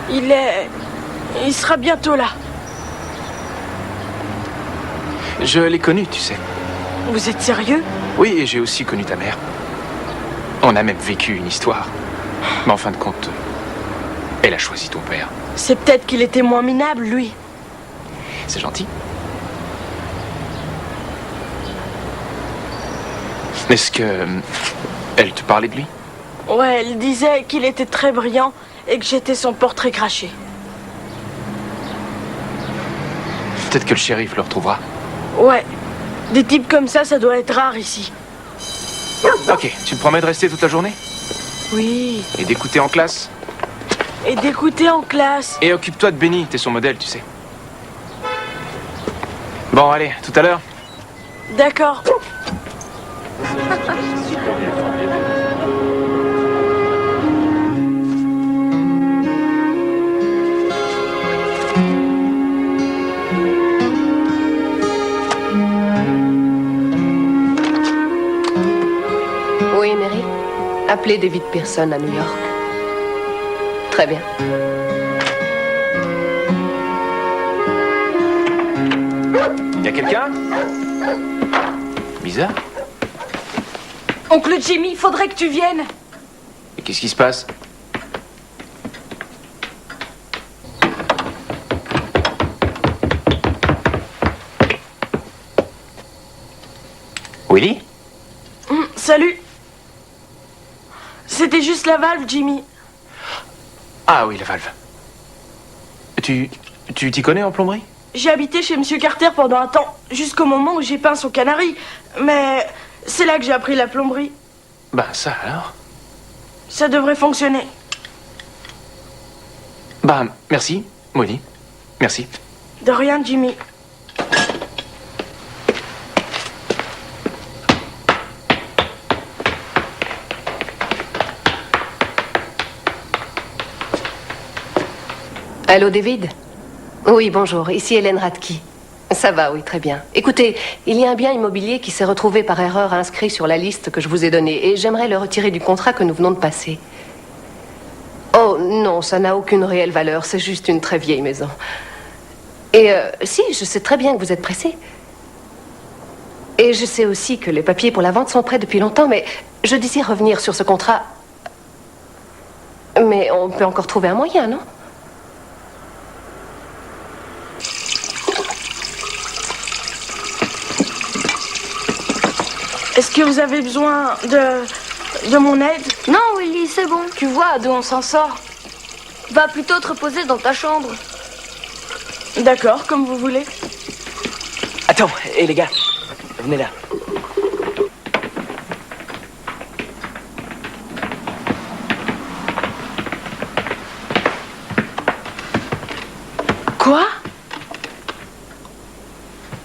Speaker 6: Il sera bientôt là.
Speaker 1: Je l'ai connu, tu sais.
Speaker 6: Vous êtes sérieux?
Speaker 1: Oui, et j'ai aussi connu ta mère. On a même vécu une histoire. Mais en fin de compte, elle a choisi ton père.
Speaker 6: C'est peut-être qu'il était moins minable, lui.
Speaker 1: C'est gentil. Est-ce que... elle te parlait de lui?
Speaker 6: Ouais, elle disait qu'il était très brillant et que j'étais son portrait craché.
Speaker 1: Peut-être que le shérif le retrouvera.
Speaker 6: Ouais, des types comme ça doit être rare ici.
Speaker 1: Ok, tu me promets de rester toute la journée?
Speaker 6: Oui.
Speaker 1: Et d'écouter en classe?
Speaker 6: Et d'écouter en classe.
Speaker 1: Et occupe-toi de Benny, t'es son modèle, tu sais. Bon, allez, tout à l'heure.
Speaker 6: D'accord.
Speaker 7: Oui, Mary. Appelez David Pearson à New York. Très bien.
Speaker 1: Y a quelqu'un? Bizarre.
Speaker 3: Oncle Jimmy, il faudrait que tu viennes.
Speaker 1: Et qu'est-ce qui se passe? Willy?
Speaker 6: Salut. C'était juste la valve, Jimmy.
Speaker 1: Ah oui, la valve. Tu t'y connais en plomberie?
Speaker 6: J'ai habité chez Monsieur Carter pendant un temps, jusqu'au moment où j'ai peint son canari. Mais c'est là que j'ai appris la plomberie.
Speaker 1: Ben ça alors.
Speaker 6: Ça devrait fonctionner.
Speaker 1: Bah merci, Molly. Merci.
Speaker 6: De rien, Jimmy.
Speaker 7: Allô, David? Oui, bonjour. Ici Hélène Radke. Ça va, oui, très bien. Écoutez, il y a un bien immobilier qui s'est retrouvé par erreur inscrit sur la liste que je vous ai donnée et j'aimerais le retirer du contrat que nous venons de passer. Oh, non, ça n'a aucune réelle valeur. C'est juste une très vieille maison. Et si, je sais très bien que vous êtes pressé. Et je sais aussi que les papiers pour la vente sont prêts depuis longtemps, mais je désire revenir sur ce contrat. Mais on peut encore trouver un moyen, non?
Speaker 6: Est-ce que vous avez besoin de mon aide?
Speaker 11: Non, Willy, c'est bon. Tu vois d'où on s'en sort. Va plutôt te reposer dans ta chambre.
Speaker 6: D'accord, comme vous voulez.
Speaker 12: Attends, hé les gars, venez là.
Speaker 6: Quoi?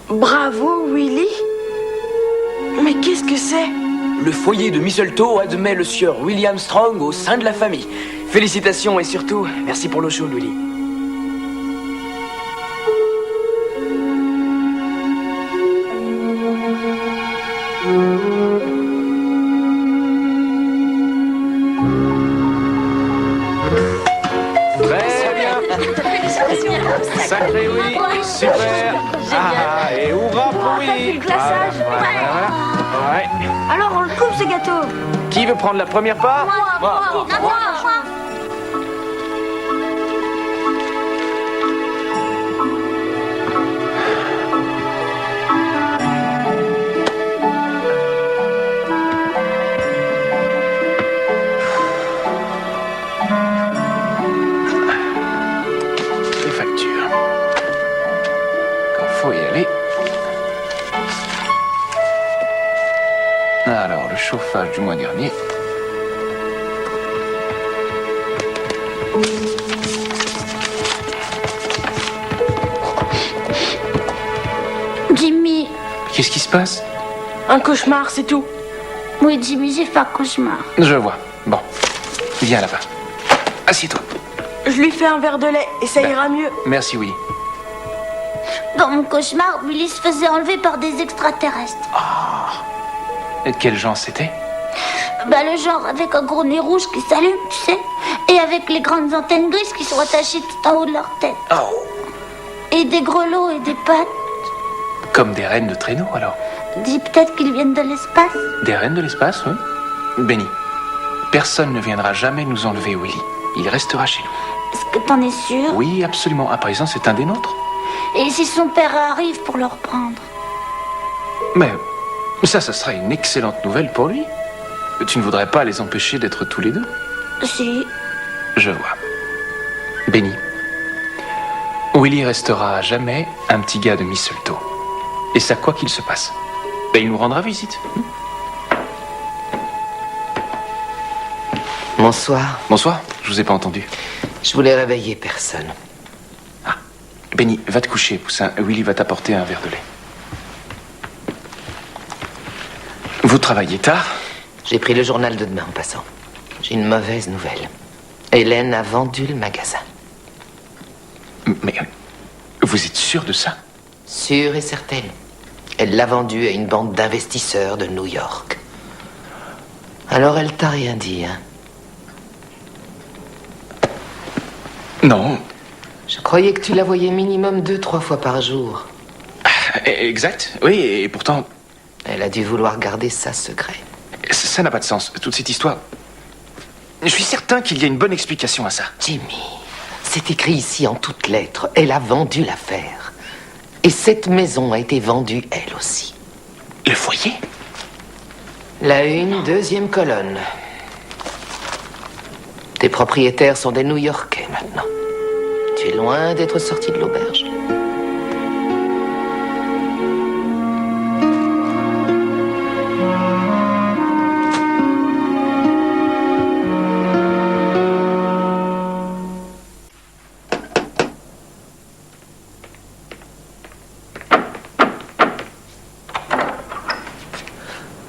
Speaker 6: Bravo, Willy. Mais qu'est-ce que c'est?
Speaker 12: Le foyer de Mistletoe admet le sieur William Strong au sein de la famille. Félicitations et surtout, merci pour l'eau chaude, Willy.
Speaker 1: Très bien. Sacré oui, super. Ah, et ouvra pour Willy.
Speaker 3: Glaçage.
Speaker 1: Ouais.
Speaker 3: Alors on le coupe ce gâteau.
Speaker 1: Qui veut prendre la première part?
Speaker 3: Moi.
Speaker 1: Les factures. Quand faut y aller. Alors, le chauffage du mois dernier.
Speaker 4: Jimmy.
Speaker 1: Qu'est-ce qui se passe?
Speaker 6: Un cauchemar, c'est tout.
Speaker 4: Oui, Jimmy, j'ai fait un cauchemar.
Speaker 1: Je vois. Bon, viens là-bas. Assieds-toi.
Speaker 6: Je lui fais un verre de lait et ça ira mieux.
Speaker 1: Merci, Willy.
Speaker 4: Dans mon cauchemar, Willy se faisait enlever par des extraterrestres.
Speaker 1: Et quel genre c'était?
Speaker 4: Le genre avec un gros nez rouge qui s'allume, tu sais. Et avec les grandes antennes grises qui sont attachées tout en haut de leur tête.
Speaker 1: Oh,
Speaker 4: Et des grelots et des pattes.
Speaker 1: comme des reines de traîneau, alors.
Speaker 4: Dis peut-être qu'ils viennent de l'espace.
Speaker 1: Des reines de l'espace, oui. Benny, personne ne viendra jamais nous enlever Willy. Il restera chez nous.
Speaker 4: Est-ce que t'en es sûr?
Speaker 1: Oui, absolument. À présent, c'est un des nôtres.
Speaker 4: Et si son père arrive pour le reprendre?
Speaker 1: Mais ça serait une excellente nouvelle pour lui. Tu ne voudrais pas les empêcher d'être tous les deux?
Speaker 4: Si.
Speaker 1: Je vois. Benny, Willy restera à jamais un petit gars de Mistletoe. Et ça, quoi qu'il se passe. Et il nous rendra visite.
Speaker 10: Bonsoir.
Speaker 1: Bonsoir, je vous ai pas entendu.
Speaker 10: Je voulais réveiller personne.
Speaker 1: Benny, va te coucher, poussin. Willy va t'apporter un verre de lait. Vous travaillez tard?
Speaker 10: J'ai pris le journal de demain en passant. J'ai une mauvaise nouvelle. Hélène a vendu le magasin.
Speaker 1: Mais vous êtes sûr de ça?
Speaker 10: Sûre et certaine. Elle l'a vendu à une bande d'investisseurs de New York. Alors elle t'a rien dit, hein?
Speaker 1: Non.
Speaker 10: Je croyais que tu la voyais minimum 2-3 fois par jour.
Speaker 1: Exact, oui, et pourtant...
Speaker 10: Elle a dû vouloir garder ça secret.
Speaker 1: Ça n'a pas de sens, toute cette histoire. Je suis certain qu'il y a une bonne explication à ça.
Speaker 10: Jimmy, c'est écrit ici en toutes lettres. Elle a vendu l'affaire. Et cette maison a été vendue, elle aussi.
Speaker 1: Le foyer?
Speaker 10: La une, deuxième colonne. Tes propriétaires sont des New-Yorkais maintenant. Tu es loin d'être sorti de l'auberge.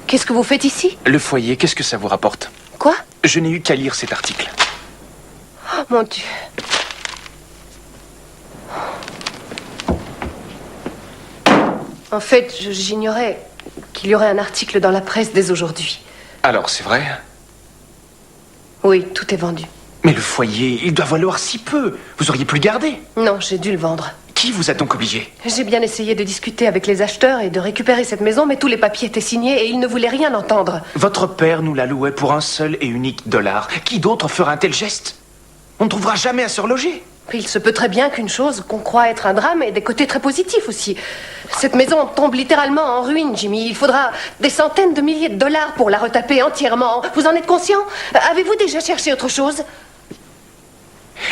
Speaker 7: Qu'est-ce que vous faites ici?
Speaker 1: Le foyer, qu'est-ce que ça vous rapporte?
Speaker 7: Quoi?
Speaker 1: Je n'ai eu qu'à lire cet article.
Speaker 7: Oh, mon Dieu. En fait, j'ignorais qu'il y aurait un article dans la presse dès aujourd'hui.
Speaker 1: Alors, c'est vrai?
Speaker 7: Oui, tout est vendu.
Speaker 1: Mais le foyer, il doit valoir si peu. Vous auriez pu le garder.
Speaker 7: Non, j'ai dû le vendre.
Speaker 1: Qui vous a donc obligé?
Speaker 7: J'ai bien essayé de discuter avec les acheteurs et de récupérer cette maison, mais tous les papiers étaient signés et ils ne voulaient rien entendre.
Speaker 1: Votre père nous la louait pour un seul et unique dollar. Qui d'autre fera un tel geste? On ne trouvera jamais à se reloger.
Speaker 7: Puis il se peut très bien qu'une chose qu'on croit être un drame ait des côtés très positifs aussi. Cette maison tombe littéralement en ruine, Jimmy. Il faudra des centaines de milliers de dollars pour la retaper entièrement. Vous en êtes conscient? Avez-vous déjà cherché autre chose?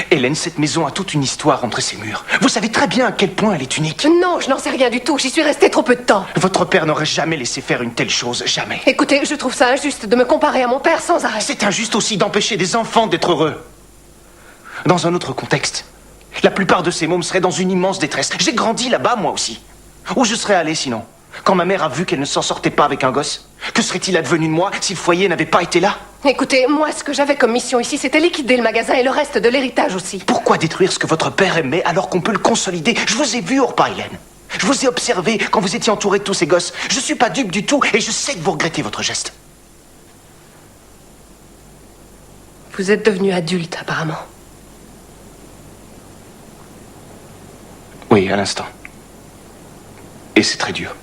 Speaker 1: Hélène, cette maison a toute une histoire entre ses murs. Vous savez très bien à quel point elle est unique.
Speaker 7: Non, je n'en sais rien du tout. J'y suis restée trop peu de temps.
Speaker 1: Votre père n'aurait jamais laissé faire une telle chose, jamais.
Speaker 7: Écoutez, je trouve ça injuste de me comparer à mon père sans arrêt.
Speaker 1: C'est injuste aussi d'empêcher des enfants d'être heureux. Dans un autre contexte, la plupart de ces mômes seraient dans une immense détresse. J'ai grandi là-bas, moi aussi. Où je serais allé sinon? Quand ma mère a vu qu'elle ne s'en sortait pas avec un gosse? Que serait-il advenu de moi si le foyer n'avait pas été là?
Speaker 7: Écoutez, moi, ce que j'avais comme mission ici, c'était liquider le magasin et le reste de l'héritage aussi.
Speaker 1: Pourquoi détruire ce que votre père aimait alors qu'on peut le consolider? Je vous ai vu au repas, Hélène. Je vous ai observé quand vous étiez entouré de tous ces gosses. Je suis pas dupe du tout et je sais que vous regrettez votre geste.
Speaker 7: Vous êtes devenu adulte, apparemment.
Speaker 1: Oui, à l'instant. Et c'est très dur.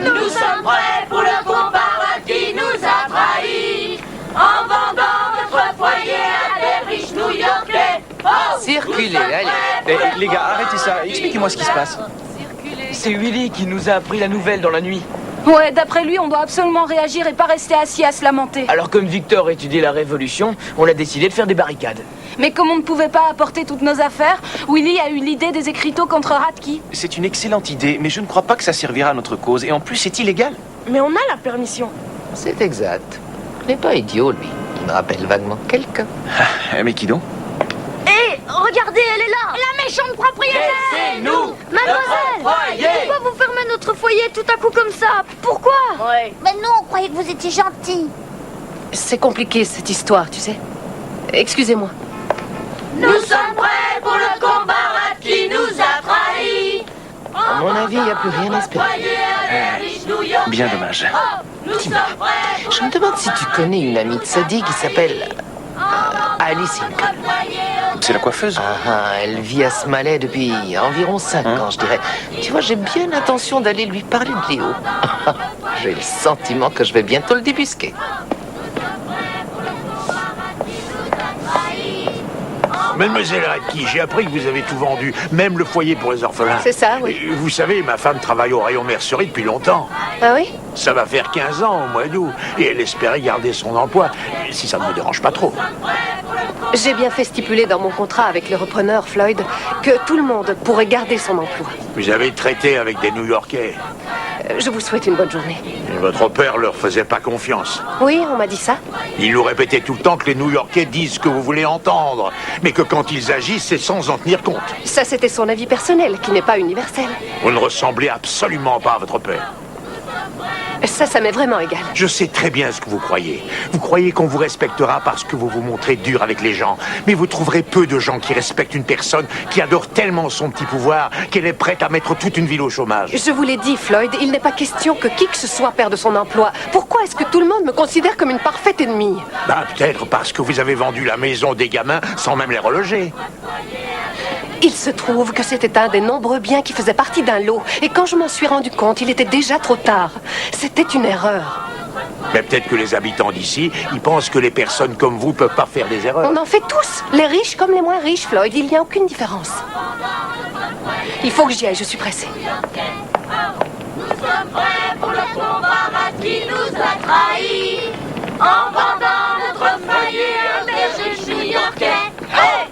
Speaker 2: Nous sommes prêts pour le combat qui nous a trahis. En vendant notre foyer à des riches New-Yorkais. Oh,
Speaker 12: Circulez, allez.
Speaker 1: Les gars, arrêtez ça. Expliquez-moi ce qui se passe.
Speaker 12: C'est Willy qui nous a appris la nouvelle dans la nuit.
Speaker 3: Ouais, d'après lui, on doit absolument réagir et pas rester assis à se lamenter.
Speaker 12: Alors comme Victor étudiait la Révolution, on a décidé de faire des barricades.
Speaker 3: Mais comme on ne pouvait pas apporter toutes nos affaires, Willy a eu l'idée des écriteaux contre Radke.
Speaker 1: C'est une excellente idée, mais je ne crois pas que ça servira à notre cause. Et en plus, c'est illégal.
Speaker 6: Mais on a la permission.
Speaker 10: C'est exact. Il n'est pas idiot, lui. Il me rappelle vaguement quelqu'un.
Speaker 1: Mais qui donc?
Speaker 6: Et
Speaker 13: Regardez, elle est là.
Speaker 2: La méchante propriétaire.
Speaker 12: Laissez-nous
Speaker 13: Mademoiselle,
Speaker 12: notre foyer.
Speaker 13: pourquoi vous fermez notre foyer tout à coup comme ça? Pourquoi?
Speaker 4: Mais nous, on croyait que vous étiez gentils.
Speaker 7: C'est compliqué cette histoire, tu sais. Excusez-moi.
Speaker 2: Nous sommes prêts pour le combat qui nous a trahis.
Speaker 10: À mon avis, il n'y a plus rien à espérer.
Speaker 1: Bien dommage.
Speaker 10: Je me demande si tu connais une amie de Sadie qui s'appelle Alice Lincoln.
Speaker 1: C'est la coiffeuse.
Speaker 10: Elle vit à Smaley depuis environ 5 ans, je dirais. Tu vois, j'ai bien l'intention d'aller lui parler de Léo. J'ai le sentiment que je vais bientôt le débusquer.
Speaker 14: Mademoiselle Radke, j'ai appris que vous avez tout vendu, même le foyer pour les orphelins.
Speaker 7: C'est ça, oui.
Speaker 14: Et vous savez, ma femme travaille au rayon mercerie depuis longtemps.
Speaker 7: Ah oui?
Speaker 14: Ça va faire 15 ans au mois d'août, et elle espérait garder son emploi, si ça ne me dérange pas trop.
Speaker 7: J'ai bien fait stipuler dans mon contrat avec le repreneur, Floyd, que tout le monde pourrait garder son emploi.
Speaker 14: Vous avez traité avec des New-Yorkais.
Speaker 7: Je vous souhaite une bonne journée.
Speaker 14: Et votre père leur faisait pas confiance.
Speaker 7: Oui, on m'a dit ça.
Speaker 14: Il nous répétait tout le temps que les New-Yorkais disent ce que vous voulez entendre, mais que quand ils agissent, c'est sans en tenir compte.
Speaker 7: Ça, c'était son avis personnel, qui n'est pas universel.
Speaker 14: Vous ne ressemblez absolument pas à votre père.
Speaker 7: Ça m'est vraiment égal.
Speaker 14: Je sais très bien ce que vous croyez. Vous croyez qu'on vous respectera parce que vous vous montrez dur avec les gens. Mais vous trouverez peu de gens qui respectent une personne qui adore tellement son petit pouvoir qu'elle est prête à mettre toute une ville au chômage.
Speaker 7: Je vous l'ai dit, Floyd, il n'est pas question que qui que ce soit perde son emploi. Pourquoi est-ce que tout le monde me considère comme une parfaite ennemie?
Speaker 14: Peut-être parce que vous avez vendu la maison des gamins sans même les reloger.
Speaker 7: Il se trouve que c'était un des nombreux biens qui faisait partie d'un lot. Et quand je m'en suis rendu compte, il était déjà trop tard. C'était une erreur.
Speaker 14: Mais peut-être que les habitants d'ici, ils pensent que les personnes comme vous ne peuvent pas faire des erreurs.
Speaker 7: On en fait tous, les riches comme les moins riches, Floyd. Il n'y a aucune différence. Il faut que j'y aille, je suis pressée.
Speaker 2: Nous sommes prêts pour le combat qui nous a trahis. En vendant notre foyer à un berger new-yorkais. Hey!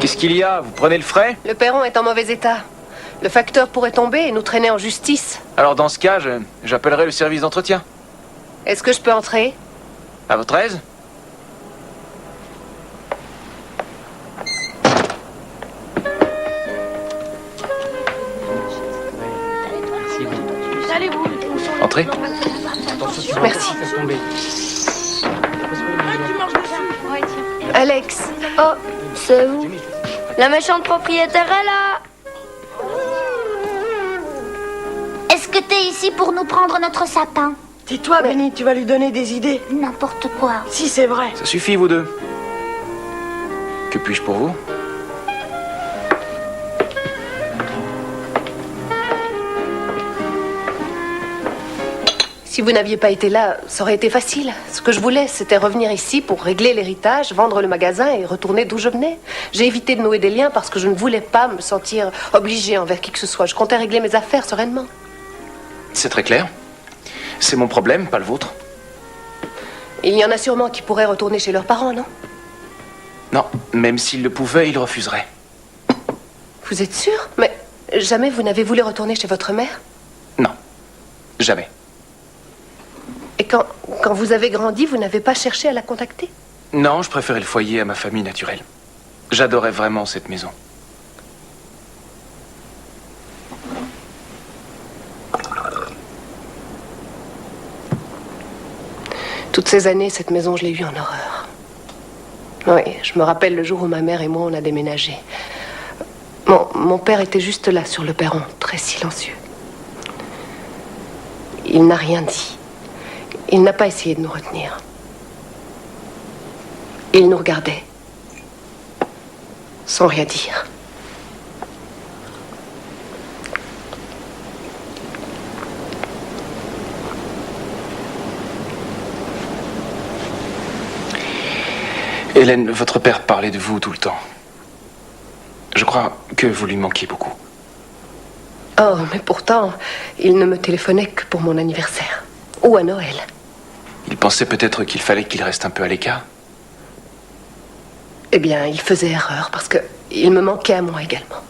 Speaker 1: Qu'est-ce qu'il y a? Vous prenez le frais?
Speaker 7: Le perron est en mauvais état. Le facteur pourrait tomber et nous traîner en justice.
Speaker 1: Alors dans ce cas, j'appellerai le service d'entretien.
Speaker 7: Est-ce que je peux entrer?
Speaker 1: À votre aise?
Speaker 3: Allez-vous.
Speaker 1: Entrez.
Speaker 7: Merci. Alex.
Speaker 13: Oh, c'est vous. La méchante propriétaire est là.
Speaker 4: Est-ce que t'es ici pour nous prendre notre sapin?
Speaker 6: Tais-toi, Benny, tu vas lui donner des idées.
Speaker 4: N'importe quoi.
Speaker 6: Si, c'est vrai.
Speaker 1: Ça suffit, vous deux. Que puis-je pour vous?
Speaker 7: Si vous n'aviez pas été là, ça aurait été facile. Ce que je voulais, c'était revenir ici pour régler l'héritage, vendre le magasin et retourner d'où je venais. J'ai évité de nouer des liens parce que je ne voulais pas me sentir obligée envers qui que ce soit. Je comptais régler mes affaires sereinement.
Speaker 1: C'est très clair. C'est mon problème, pas le vôtre.
Speaker 7: Il y en a sûrement qui pourraient retourner chez leurs parents, non?
Speaker 1: Non, même s'ils le pouvaient, ils refuseraient.
Speaker 7: Vous êtes sûr? Mais jamais vous n'avez voulu retourner chez votre mère?
Speaker 1: Non, jamais.
Speaker 7: Et quand vous avez grandi, vous n'avez pas cherché à la contacter?
Speaker 1: Non, je préférais le foyer à ma famille naturelle. J'adorais vraiment cette maison.
Speaker 7: Toutes ces années, cette maison, je l'ai eue en horreur. Oui, je me rappelle le jour où ma mère et moi, on a déménagé. Mon père était juste là, sur le perron, très silencieux. Il n'a rien dit. Il n'a pas essayé de nous retenir. Il nous regardait, sans rien dire.
Speaker 1: Hélène, votre père parlait de vous tout le temps. Je crois que vous lui manquiez beaucoup.
Speaker 7: Oh, mais pourtant, il ne me téléphonait que pour mon anniversaire. Ou à Noël.
Speaker 1: Il pensait peut-être qu'il fallait qu'il reste un peu à l'écart.
Speaker 7: Eh bien, il faisait erreur parce que il me manquait à moi également.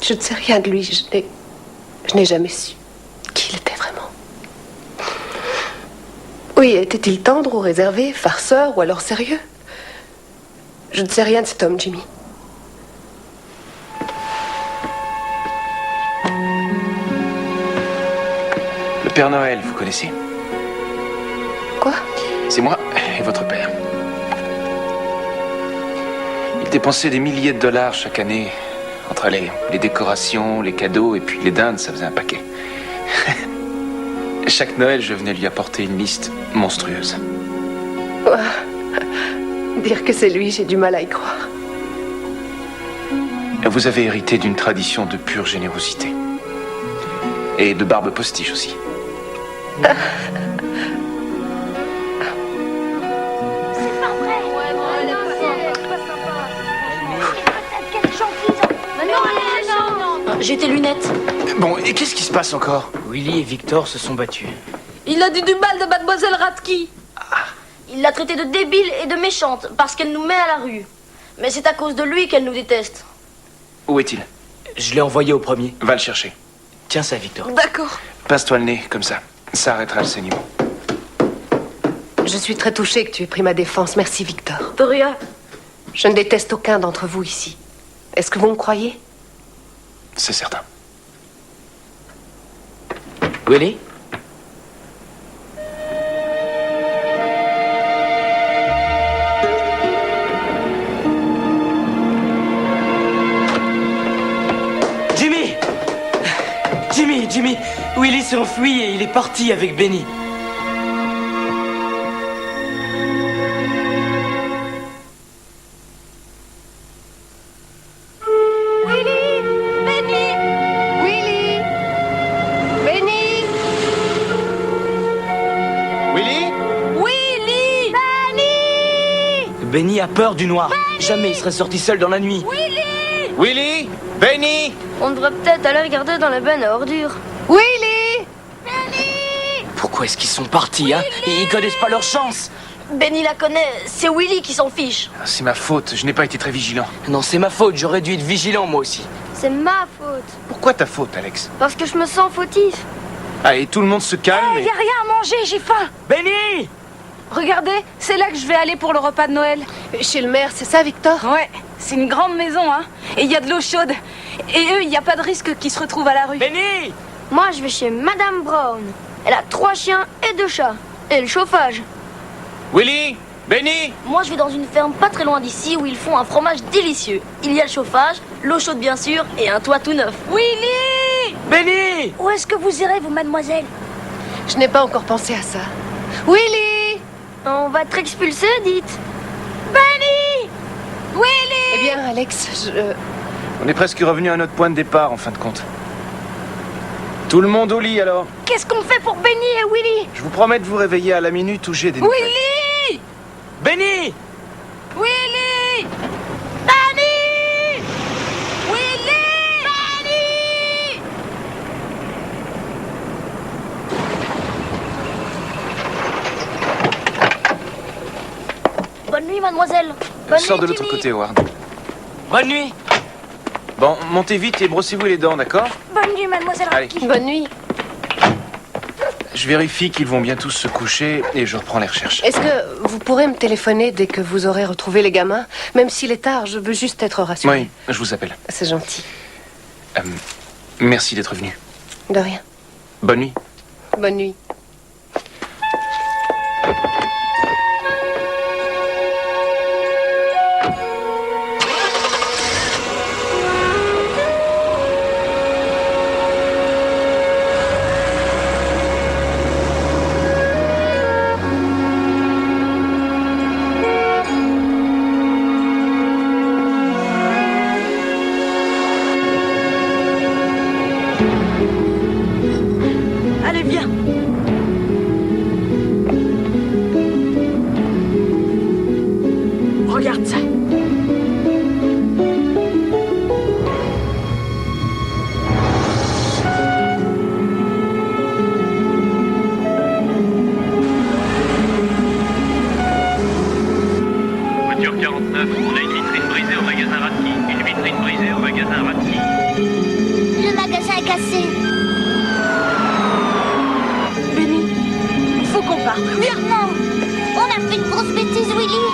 Speaker 7: Je ne sais rien de lui. Je n'ai jamais su qui il était vraiment. Oui, était-il tendre ou réservé, farceur ou alors sérieux? Je ne sais rien de cet homme, Jimmy.
Speaker 1: Le Père Noël, vous connaissez?
Speaker 7: Quoi?
Speaker 1: C'est moi et votre père. Il dépensait des milliers de dollars chaque année entre les décorations, les cadeaux et puis les dindes, ça faisait un paquet. Chaque Noël, je venais lui apporter une liste monstrueuse.
Speaker 7: Dire que c'est lui, j'ai du mal à y croire.
Speaker 1: Vous avez hérité d'une tradition de pure générosité. Et de barbe postiche aussi.
Speaker 13: J'ai tes lunettes.
Speaker 1: Bon, et qu'est-ce qui se passe encore?
Speaker 12: Willy et Victor se sont battus.
Speaker 13: Il a dit du mal de mademoiselle Radke. Il l'a traitée de débile et de méchante parce qu'elle nous met à la rue. Mais c'est à cause de lui qu'elle nous déteste.
Speaker 1: Où est-il?
Speaker 12: Je l'ai envoyé au premier.
Speaker 1: Va le chercher.
Speaker 12: Tiens ça, Victor.
Speaker 13: D'accord.
Speaker 1: Passe-toi le nez, comme ça. Ça arrêtera le saignement.
Speaker 7: Je suis très touchée que tu aies pris ma défense. Merci, Victor.
Speaker 13: De rien.
Speaker 7: Je ne déteste aucun d'entre vous ici. Est-ce que vous me croyez?
Speaker 1: C'est certain.
Speaker 12: Willy? Jimmy, Willy s'est enfui et il est parti avec Benny. Benny a peur du noir. Benny! Jamais il serait sorti seul dans la nuit.
Speaker 1: Willy! Benny!
Speaker 13: On devrait peut-être aller regarder dans la benne à ordures.
Speaker 7: Willy!
Speaker 12: Pourquoi est-ce qu'ils sont partis, hein? Ils connaissent pas leur chance.
Speaker 13: Benny la connaît, c'est Willy qui s'en fiche.
Speaker 1: C'est ma faute, je n'ai pas été très vigilant.
Speaker 12: Non, c'est ma faute, j'aurais dû être vigilant moi aussi.
Speaker 13: C'est ma faute.
Speaker 1: Pourquoi ta faute, Alex?
Speaker 13: Parce que je me sens fautif.
Speaker 1: Allez, tout le monde se calme.
Speaker 3: Y a rien à manger, j'ai faim.
Speaker 12: Benny!
Speaker 3: Regardez, c'est là que je vais aller pour le repas de Noël.
Speaker 7: Chez le maire, c'est ça, Victor?
Speaker 3: Ouais, c'est une grande maison, hein. Et il y a de l'eau chaude. Et eux, il n'y a pas de risque qu'ils se retrouvent à la rue.
Speaker 12: Benny!
Speaker 13: Moi, je vais chez Madame Brown. Elle a 3 chiens et 2 chats. Et le chauffage.
Speaker 1: Willy! Benny!
Speaker 13: Moi, je vais dans une ferme pas très loin d'ici où ils font un fromage délicieux. Il y a le chauffage, l'eau chaude bien sûr, et un toit tout neuf.
Speaker 3: Willy!
Speaker 12: Benny!
Speaker 4: Où est-ce que vous irez, vous, mademoiselle?
Speaker 7: Je n'ai pas encore pensé à ça. Willy!
Speaker 13: On va être expulsés, dites.
Speaker 3: Benny! Willy!
Speaker 7: Eh bien, Alex,
Speaker 1: On est presque revenu à notre point de départ, en fin de compte. Tout le monde au lit, alors.
Speaker 3: Qu'est-ce qu'on fait pour Benny et Willy?
Speaker 1: Je vous promets de vous réveiller à la minute où j'ai des nouvelles.
Speaker 3: Willy!
Speaker 12: Benny!
Speaker 3: Willy! Benny! Willy! Benny!
Speaker 13: Bonne nuit, mademoiselle. Bonne
Speaker 1: Sors
Speaker 13: nuit,
Speaker 1: de l'autre
Speaker 13: Jimmy.
Speaker 1: côté, Howard.
Speaker 12: Bonne nuit!
Speaker 1: Bon, montez vite et brossez-vous les dents, d'accord?
Speaker 4: Bonne nuit, mademoiselle
Speaker 1: Allez.
Speaker 4: Radke.
Speaker 7: bonne nuit.
Speaker 1: Je vérifie qu'ils vont bien tous se coucher et je reprends les recherches.
Speaker 7: Est-ce que vous pourrez me téléphoner dès que vous aurez retrouvé les gamins? Même s'il est tard, je veux juste être rassurée.
Speaker 1: Oui, je vous appelle.
Speaker 7: C'est gentil.
Speaker 1: Merci d'être venu.
Speaker 7: De rien.
Speaker 1: Bonne nuit.
Speaker 7: Bonne nuit.
Speaker 6: Allez, viens. Regarde ça.
Speaker 15: Voiture 49, on a une vitrine brisée au magasin Ratki. Une vitrine brisée au magasin Ratki.
Speaker 4: Le magasin est cassé.
Speaker 6: Benny, il faut qu'on parte. Viens.
Speaker 4: Non, on a fait une grosse bêtise, Willy.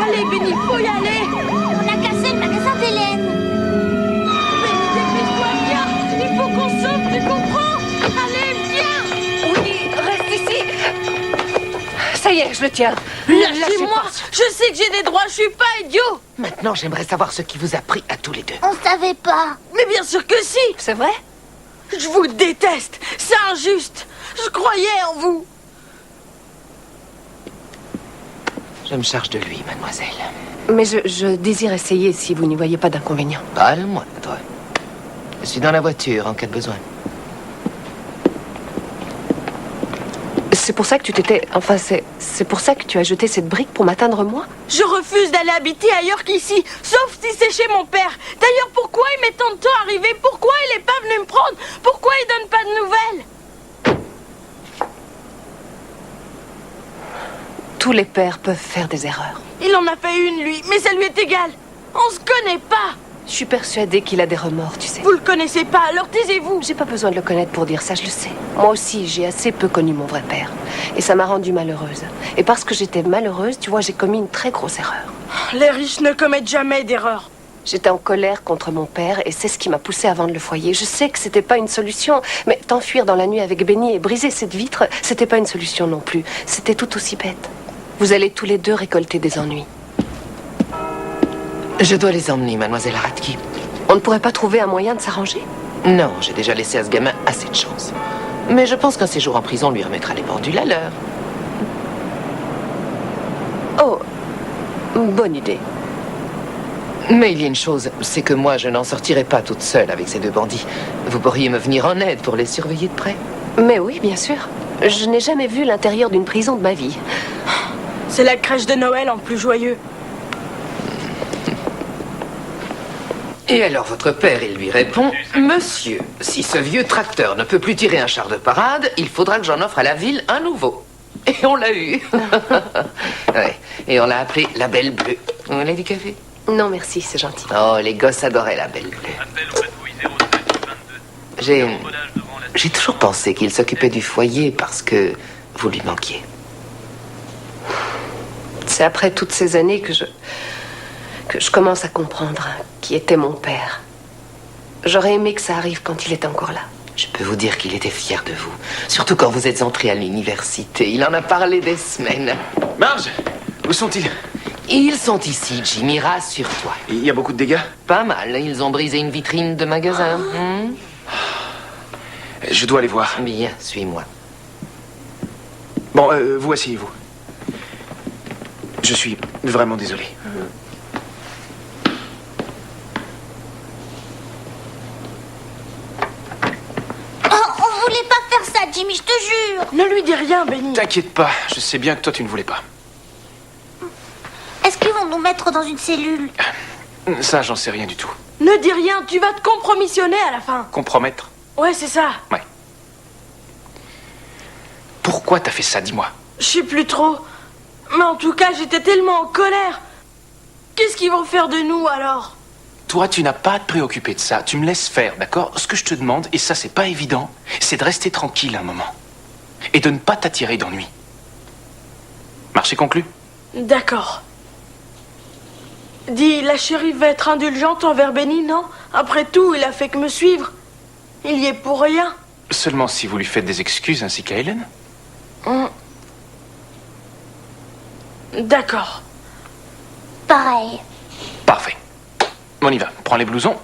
Speaker 6: Allez, Benny, faut y aller.
Speaker 4: On a cassé le magasin d'Hélène.
Speaker 6: Benny, dépêche-toi, viens. Il faut qu'on sauve, tu comprends? Allez, viens.
Speaker 7: Oui, reste ici. Ça y est, je le tiens.
Speaker 6: Lâchez-moi. Je sais que j'ai des droits, je suis pas idiot.
Speaker 10: Maintenant, j'aimerais savoir ce qui vous a pris à tous les deux.
Speaker 4: On savait pas.
Speaker 6: Mais bien sûr que si.
Speaker 7: C'est vrai?
Speaker 6: Je vous déteste. C'est injuste. Je croyais en vous.
Speaker 10: Je me charge de lui, mademoiselle.
Speaker 7: Mais je désire essayer si vous n'y voyez pas d'inconvénient.
Speaker 10: Parle-moi, toi. Je suis dans la voiture en cas de besoin.
Speaker 7: C'est pour ça que tu t'étais... Enfin, c'est pour ça que tu as jeté cette brique pour m'atteindre moi?
Speaker 6: Je refuse d'aller habiter ailleurs qu'ici, sauf si c'est chez mon père. D'ailleurs, pourquoi il m'est tant de temps arrivé? Pourquoi il n'est pas venu me prendre? Pourquoi il donne pas de nouvelles?
Speaker 7: Tous les pères peuvent faire des erreurs.
Speaker 6: Il en a fait une, lui, mais ça lui est égal. On se connaît pas.
Speaker 7: Je suis persuadée qu'il a des remords, tu sais.
Speaker 6: Vous le connaissez pas, alors taisez-vous.
Speaker 7: J'ai pas besoin de le connaître pour dire ça, je le sais. Moi aussi, j'ai assez peu connu mon vrai père. Et ça m'a rendue malheureuse. Et parce que j'étais malheureuse, tu vois, j'ai commis une très grosse erreur.
Speaker 6: Les riches ne commettent jamais d'erreur.
Speaker 7: J'étais en colère contre mon père et c'est ce qui m'a poussée à vendre le foyer. Je sais que c'était pas une solution, mais t'enfuir dans la nuit avec Benny et briser cette vitre, c'était pas une solution non plus. C'était tout aussi bête. Vous allez tous les deux récolter des ennuis.
Speaker 10: Je dois les emmener, mademoiselle Ratki.
Speaker 7: On ne pourrait pas trouver un moyen de s'arranger?
Speaker 10: Non, j'ai déjà laissé à ce gamin assez de chance. Mais je pense qu'un séjour en prison lui remettra les pendules à l'heure.
Speaker 7: Oh, bonne idée.
Speaker 10: Mais il y a une chose, c'est que moi, je n'en sortirai pas toute seule avec ces deux bandits. Vous pourriez me venir en aide pour les surveiller de près?
Speaker 7: Mais oui, bien sûr. Je n'ai jamais vu l'intérieur d'une prison de ma vie.
Speaker 6: C'est la crèche de Noël en plus joyeux.
Speaker 10: Et alors votre père, il lui répond: Monsieur, si ce vieux tracteur ne peut plus tirer un char de parade, il faudra que j'en offre à la ville un nouveau. Et on l'a eu. Ouais. Et on l'a appelé la Belle Bleue. Vous voulez du café?
Speaker 7: Non, merci, c'est gentil.
Speaker 10: Oh, les gosses adoraient la Belle Bleue. J'ai toujours pensé qu'il s'occupait du foyer parce que vous lui manquiez.
Speaker 7: C'est après toutes ces années que je commence à comprendre qui était mon père. J'aurais aimé que ça arrive quand il était encore là.
Speaker 10: Je peux vous dire qu'il était fier de vous. Surtout quand vous êtes entré à l'université. Il en a parlé des semaines.
Speaker 1: Marge, où sont-ils?
Speaker 10: Ils sont ici, Jimmy, rassure-toi.
Speaker 1: Il y a beaucoup de dégâts?
Speaker 10: Pas mal. Ils ont brisé une vitrine de magasin.
Speaker 1: Je dois aller voir.
Speaker 10: Bien, suis-moi.
Speaker 1: Bon, vous asseyez-vous. Je suis vraiment désolé.
Speaker 4: On voulait pas faire ça, Jimmy, je te jure.
Speaker 6: Ne lui dis rien, Benny.
Speaker 1: T'inquiète pas, je sais bien que toi tu ne voulais pas.
Speaker 4: Est-ce qu'ils vont nous mettre dans une cellule?
Speaker 1: Ça, j'en sais rien du tout.
Speaker 6: Ne dis rien, tu vas te compromissionner à la fin.
Speaker 1: Compromettre?
Speaker 6: Ouais, c'est ça.
Speaker 1: Ouais. Pourquoi t'as fait ça, dis-moi?
Speaker 6: Je sais plus trop. Mais en tout cas, j'étais tellement en colère. Qu'est-ce qu'ils vont faire de nous alors?
Speaker 1: Toi, tu n'as pas à te préoccuper de ça. Tu me laisses faire, d'accord? Ce que je te demande, et ça c'est pas évident, c'est de rester tranquille un moment. Et de ne pas t'attirer d'ennui. Marché conclu?
Speaker 6: D'accord. Dis, la shérif va être indulgente envers Benny, non? Après tout, il a fait que me suivre. Il y est pour rien.
Speaker 1: Seulement si vous lui faites des excuses ainsi qu'à Hélène.
Speaker 6: D'accord.
Speaker 4: Pareil.
Speaker 1: Parfait. On y va. Prends les blousons.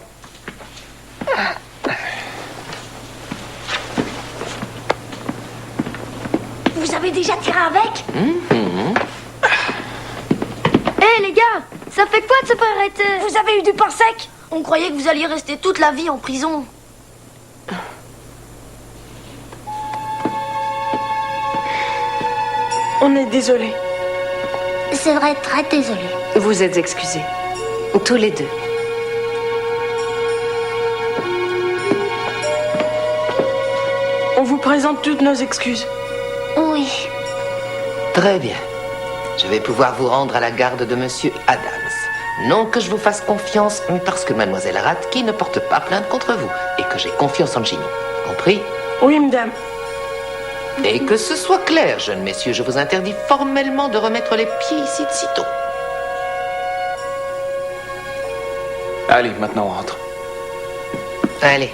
Speaker 4: Vous avez déjà tiré avec?
Speaker 13: Hé les gars, ça fait quoi de se faire arrêter? Vous avez eu du pain sec? On croyait que vous alliez rester toute la vie en prison.
Speaker 6: On est désolé.
Speaker 4: C'est vrai, très désolé.
Speaker 7: Vous êtes excusés. Tous les deux.
Speaker 6: On vous présente toutes nos excuses.
Speaker 4: Oui.
Speaker 10: Très bien. Je vais pouvoir vous rendre à la garde de Monsieur Adams. Non que je vous fasse confiance, mais parce que Mademoiselle Radke ne porte pas plainte contre vous et que j'ai confiance en Ginny. Compris?
Speaker 6: Oui, madame.
Speaker 10: Et que ce soit clair, jeunes messieurs, je vous interdis formellement de remettre les pieds ici de sitôt.
Speaker 1: Allez, maintenant on rentre.
Speaker 10: Allez.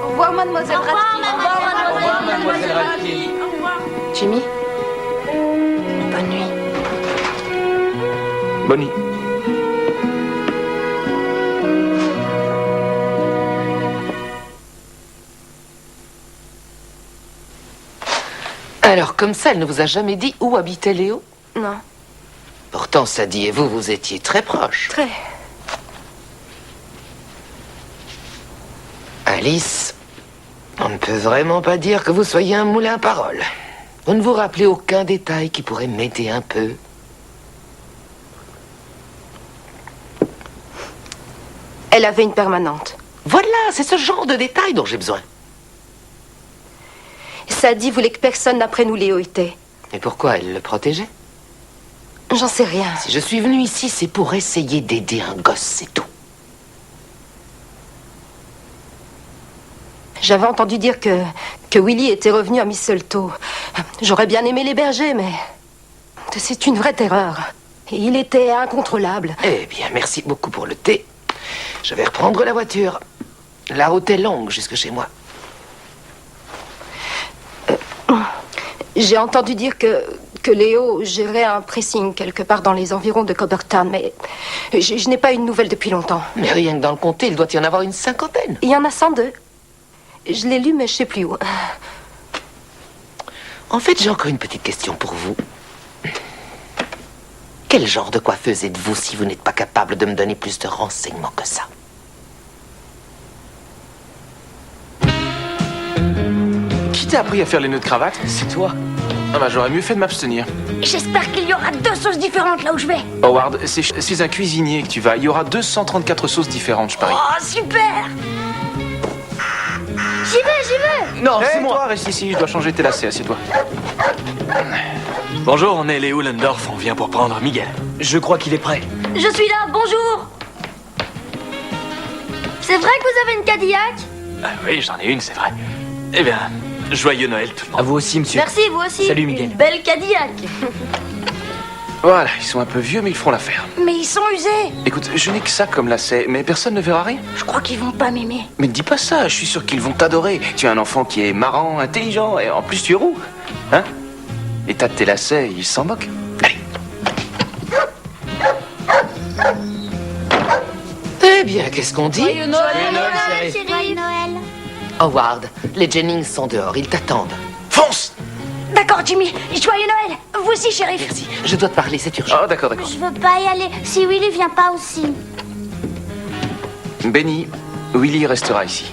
Speaker 3: Au revoir, mademoiselle Radke.
Speaker 12: Au revoir, mademoiselle Radke.
Speaker 7: Jimmy, bonne nuit.
Speaker 1: Bonne nuit.
Speaker 10: Alors, comme ça, elle ne vous a jamais dit où habitait Léo?
Speaker 7: Non.
Speaker 10: Pourtant, Sadie et vous étiez très proches.
Speaker 7: Très.
Speaker 10: Alice, on ne peut vraiment pas dire que vous soyez un moulin à paroles. Vous ne vous rappelez aucun détail qui pourrait m'aider un peu?
Speaker 7: Elle avait une permanente.
Speaker 10: Voilà, c'est ce genre de détails dont j'ai besoin.
Speaker 7: Sadie voulait que personne n'après nous Léo était.
Speaker 10: Et pourquoi elle le protégeait?
Speaker 7: J'en sais rien.
Speaker 10: Si je suis venu ici, c'est pour essayer d'aider un gosse, c'est tout.
Speaker 7: J'avais entendu dire que Willy était revenu à Mistletoe. J'aurais bien aimé l'héberger, mais c'est une vraie terreur. Et il était incontrôlable.
Speaker 10: Eh bien, merci beaucoup pour le thé. Je vais reprendre la voiture. La route est longue jusque chez moi.
Speaker 7: J'ai entendu dire que Léo gérait un pressing quelque part dans les environs de Cobbertown, mais je n'ai pas eu de nouvelles depuis longtemps.
Speaker 10: Mais rien que dans le comté, il doit y en avoir une 50aine.
Speaker 7: Il y en a 102. Je l'ai lu, mais je ne sais plus où.
Speaker 10: En fait, j'ai encore une petite question pour vous. Quel genre de coiffeuse êtes-vous si vous n'êtes pas capable de me donner plus de renseignements que ça?
Speaker 1: Qui t'a appris à faire les nœuds de cravate?
Speaker 12: C'est toi.
Speaker 1: Ah bah j'aurais mieux fait de m'abstenir.
Speaker 4: J'espère qu'il y aura 2 sauces différentes là où je vais.
Speaker 1: Howard, c'est chez un cuisinier que tu vas. Il y aura 234 sauces différentes, je parie.
Speaker 4: Oh, super! J'y vais!
Speaker 12: Non,
Speaker 1: Hey,
Speaker 12: c'est moi.
Speaker 1: toi, reste ici, je dois changer tes lacets, assieds-toi.
Speaker 9: Bonjour, on est Léo Lendorf, on vient pour prendre Miguel.
Speaker 12: Je crois qu'il est prêt.
Speaker 13: Je suis là, bonjour. C'est vrai que vous avez une Cadillac?
Speaker 9: Ah oui, j'en ai une, c'est vrai. Eh bien, joyeux Noël tout le monde.
Speaker 12: À vous aussi, monsieur.
Speaker 13: Merci, vous aussi.
Speaker 12: Salut, Miguel.
Speaker 13: Une belle Cadillac.
Speaker 1: Voilà, ils sont un peu vieux, mais ils feront l'affaire.
Speaker 4: Mais ils sont usés.
Speaker 1: Écoute, je n'ai que ça comme lacet, mais personne ne verra rien.
Speaker 4: Je crois qu'ils vont pas m'aimer.
Speaker 1: Mais ne dis pas ça, je suis sûr qu'ils vont t'adorer. Tu es un enfant qui est marrant, intelligent, et en plus tu es roux. Hein? L'état de tes lacets, ils s'en moquent. Allez.
Speaker 10: Eh bien, qu'est-ce qu'on dit?
Speaker 13: Joyeux Noël,
Speaker 4: Joyeux Noël.
Speaker 10: Howard, les Jennings sont dehors, ils t'attendent.
Speaker 1: Fonce!
Speaker 4: D'accord, Jimmy. Joyeux Noël. Vous aussi, shérif.
Speaker 10: Merci, je dois te parler, c'est urgent.
Speaker 1: Oh, d'accord, d'accord.
Speaker 4: Je veux pas y aller. Si Willy vient pas aussi.
Speaker 1: Benny, Willy restera ici.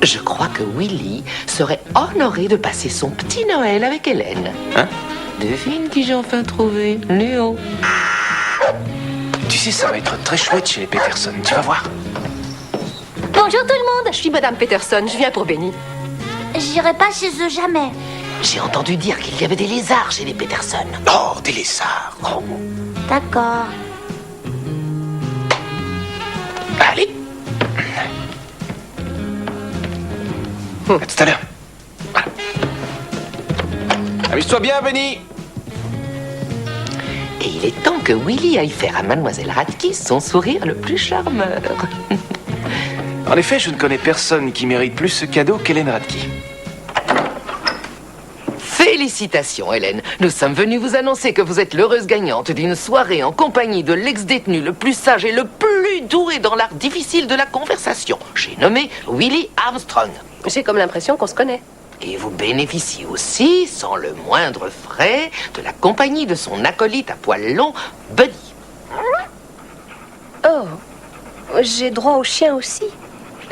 Speaker 10: Je crois que Willy serait honoré de passer son petit Noël avec Hélène.
Speaker 1: Hein?
Speaker 10: Devine qui j'ai enfin trouvé, Léo.
Speaker 1: Tu sais, ça va être très chouette chez les Peterson, tu vas voir.
Speaker 7: Bonjour tout le monde, je suis Madame Peterson, je viens pour Benny.
Speaker 4: J'irai pas chez eux jamais.
Speaker 10: J'ai entendu dire qu'il y avait des lézards chez les Peterson.
Speaker 1: Oh, des lézards. Oh.
Speaker 4: D'accord.
Speaker 1: Allez. À tout à l'heure. Voilà. Amuse-toi bien, Benny.
Speaker 10: Et il est temps que Willy aille faire à Mademoiselle Radke son sourire le plus charmeur.
Speaker 1: En effet, je ne connais personne qui mérite plus ce cadeau qu'Hélène Radke.
Speaker 10: Félicitations, Hélène. Nous sommes venus vous annoncer que vous êtes l'heureuse gagnante d'une soirée en compagnie de l'ex-détenu le plus sage et le plus doué dans l'art difficile de la conversation. J'ai nommé Willy Armstrong.
Speaker 7: J'ai comme l'impression qu'on se connaît.
Speaker 10: Et vous bénéficiez aussi, sans le moindre frais, de la compagnie de son acolyte à poils longs, Buddy.
Speaker 7: Oh, j'ai droit au chien aussi.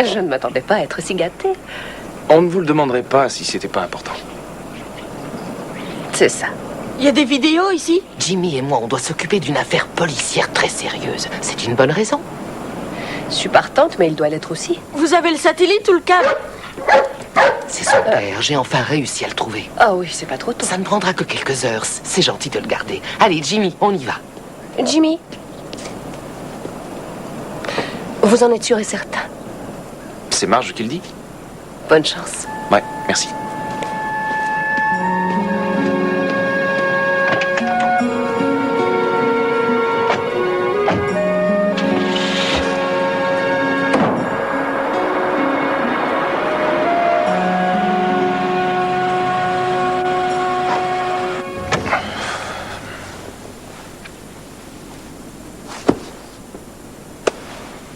Speaker 7: Je ne m'attendais pas à être si gâtée.
Speaker 1: On ne vous le demanderait pas si c'était pas important.
Speaker 7: C'est ça.
Speaker 6: Il y a des vidéos ici?
Speaker 10: Jimmy et moi, on doit s'occuper d'une affaire policière très sérieuse. C'est une bonne raison.
Speaker 7: Je suis partante, mais il doit l'être aussi.
Speaker 6: Vous avez le satellite ou le câble?
Speaker 10: C'est son père, j'ai enfin réussi à le trouver.
Speaker 7: Ah oui, c'est pas trop tôt.
Speaker 10: Ça ne prendra que quelques heures, c'est gentil de le garder. Allez, Jimmy, on y va.
Speaker 7: Jimmy, vous en êtes sûr et certain?
Speaker 1: C'est Marge qui le dit?
Speaker 7: Bonne chance.
Speaker 1: Ouais, merci.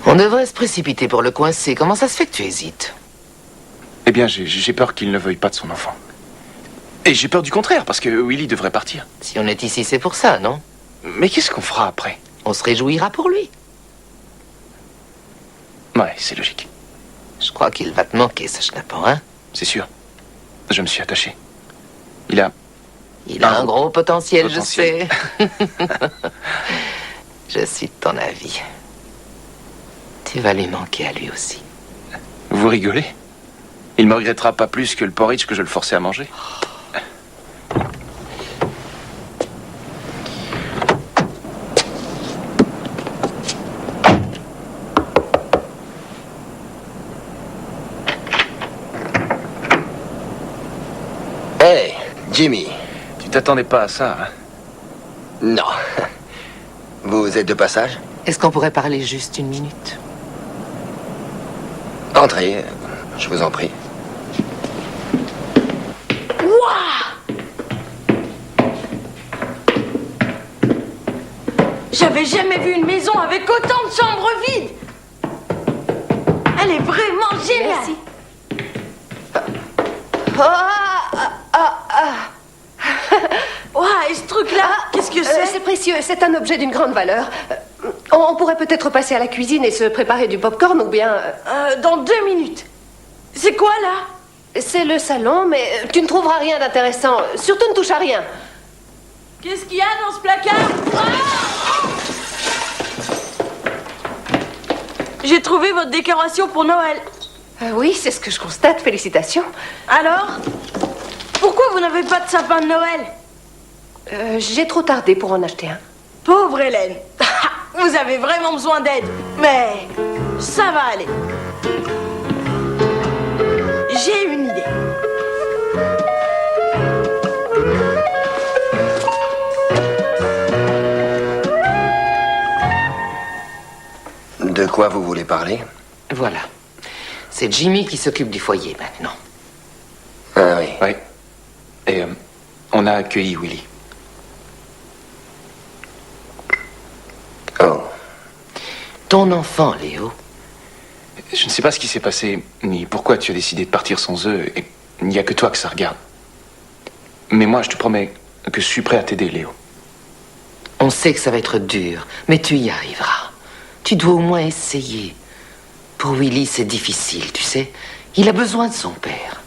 Speaker 10: On devrait se précipiter pour le coincer. Comment ça se fait que tu hésites?
Speaker 1: Eh bien, j'ai peur qu'il ne veuille pas de son enfant. Et j'ai peur du contraire, parce que Willy devrait partir.
Speaker 10: Si on est ici, c'est pour ça, non?
Speaker 1: Mais qu'est-ce qu'on fera après?
Speaker 10: On se réjouira pour lui.
Speaker 1: Ouais, c'est logique.
Speaker 10: Je crois qu'il va te manquer, ce schnappant, hein?
Speaker 1: C'est sûr. Je me suis attaché. Il a
Speaker 10: un gros potentiel, je sais. Je suis de ton avis. Tu vas lui manquer à lui aussi.
Speaker 1: Vous rigolez? Il me regrettera pas plus que le porridge que je le forçais à manger.
Speaker 16: Hey, Jimmy.
Speaker 1: Tu t'attendais pas à ça, hein?
Speaker 16: Non. Vous êtes de passage?
Speaker 10: Est-ce qu'on pourrait parler juste une minute?
Speaker 16: Entrez, je vous en prie.
Speaker 6: Waouh! J'avais jamais vu une maison avec autant de chambres vides. Elle est vraiment géniale.
Speaker 7: Merci.
Speaker 6: Ouah, et ce truc-là, qu'est-ce que c'est?
Speaker 7: C'est précieux, c'est un objet d'une grande valeur. On pourrait peut-être passer à la cuisine et se préparer du popcorn ou bien...
Speaker 6: dans 2 minutes. C'est quoi, là?
Speaker 7: C'est le salon, mais tu ne trouveras rien d'intéressant. Surtout ne touche à rien.
Speaker 6: Qu'est-ce qu'il y a dans ce placard? J'ai trouvé votre décoration pour Noël.
Speaker 7: Oui, c'est ce que je constate. Félicitations.
Speaker 6: Alors? Pourquoi vous n'avez pas de sapin de Noël?
Speaker 7: J'ai trop tardé pour en acheter un.
Speaker 6: Pauvre Hélène. Vous avez vraiment besoin d'aide. Mais ça va aller. J'ai une idée.
Speaker 16: De quoi vous voulez parler?
Speaker 10: Voilà. C'est Jimmy qui s'occupe du foyer maintenant.
Speaker 16: Ah oui.
Speaker 1: Oui. Et on a accueilli Willy.
Speaker 16: Oh.
Speaker 10: Ton enfant, Léo.
Speaker 1: Je ne sais pas ce qui s'est passé, ni pourquoi tu as décidé de partir sans eux, et il n'y a que toi que ça regarde. Mais moi, je te promets que je suis prêt à t'aider, Léo.
Speaker 10: On sait que ça va être dur, mais tu y arriveras. Tu dois au moins essayer. Pour Willy, c'est difficile, tu sais. Il a besoin de son père.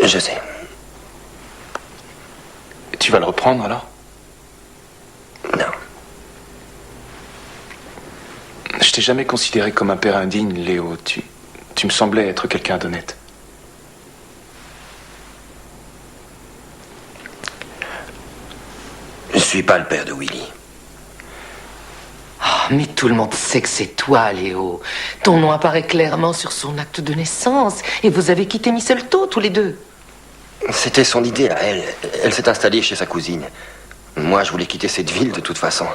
Speaker 16: Je sais.
Speaker 1: Tu vas le reprendre, alors?
Speaker 16: Non.
Speaker 1: Je t'ai jamais considéré comme un père indigne, Léo. Tu me semblais être quelqu'un d'honnête.
Speaker 16: Je suis pas le père de Willy.
Speaker 10: Oh, mais tout le monde sait que c'est toi, Léo. Ton nom apparaît clairement sur son acte de naissance. Et vous avez quitté Mistletoe, tous les deux.
Speaker 16: C'était son idée à elle. Elle s'est installée chez sa cousine. Moi, je voulais quitter cette ville de toute façon.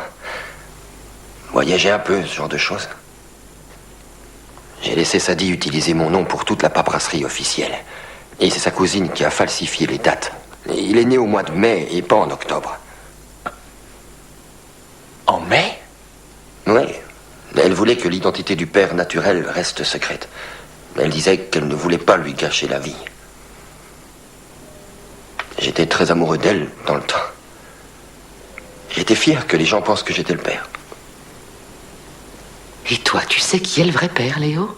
Speaker 16: Voyager un peu, ce genre de choses. J'ai laissé Sadie utiliser mon nom pour toute la paperasserie officielle. Et c'est sa cousine qui a falsifié les dates. Il est né au mois de mai et pas en octobre.
Speaker 1: En mai?
Speaker 16: Oui. Elle voulait que l'identité du père naturel reste secrète. Elle disait qu'elle ne voulait pas lui gâcher la vie. J'étais très amoureux d'elle dans le temps. J'étais fier que les gens pensent que j'étais le père.
Speaker 10: Et toi, tu sais qui est le vrai père, Léo?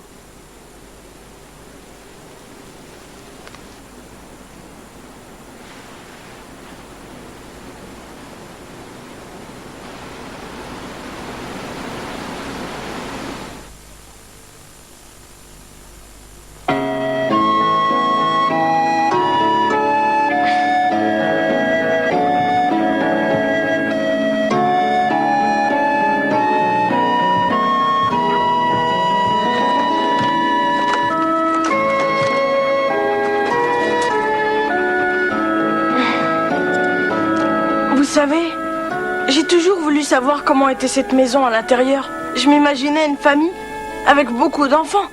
Speaker 6: voulu savoir comment était cette maison à l'intérieur. Je m'imaginais une famille avec beaucoup d'enfants.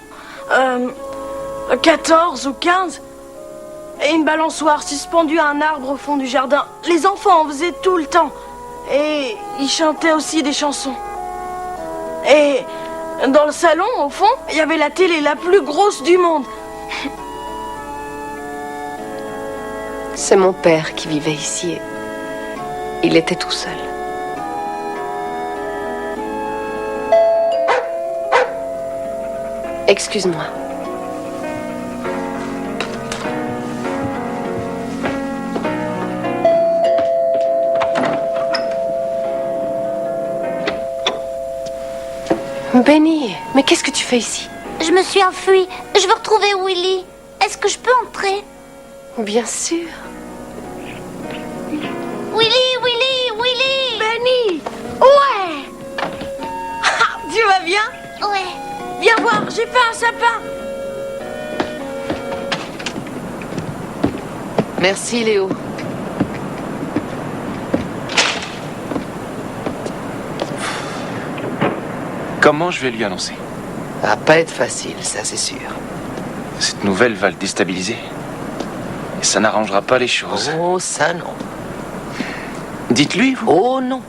Speaker 6: 14 ou 15. Et une balançoire suspendue à un arbre au fond du jardin. Les enfants en faisaient tout le temps. Et ils chantaient aussi des chansons. Et dans le salon, au fond, il y avait la télé la plus grosse du monde.
Speaker 7: C'est mon père qui vivait ici. Et il était tout seul. Excuse-moi. Benny, mais qu'est-ce que tu fais ici?
Speaker 4: Je me suis enfuie. Je veux retrouver Willy. Est-ce que je peux entrer?
Speaker 7: Bien sûr.
Speaker 4: Willy, Willy, Willy!
Speaker 6: Benny! Ouais! Tu vas bien?
Speaker 4: Ouais.
Speaker 6: Viens voir, j'ai fait un sapin.
Speaker 10: Merci, Léo.
Speaker 1: Comment je vais lui annoncer?
Speaker 10: Ça va pas être facile, ça c'est sûr.
Speaker 1: Cette nouvelle va le déstabiliser. Et ça n'arrangera pas les choses.
Speaker 10: Oh, ça non.
Speaker 1: Dites-lui, vous.
Speaker 10: Oh non.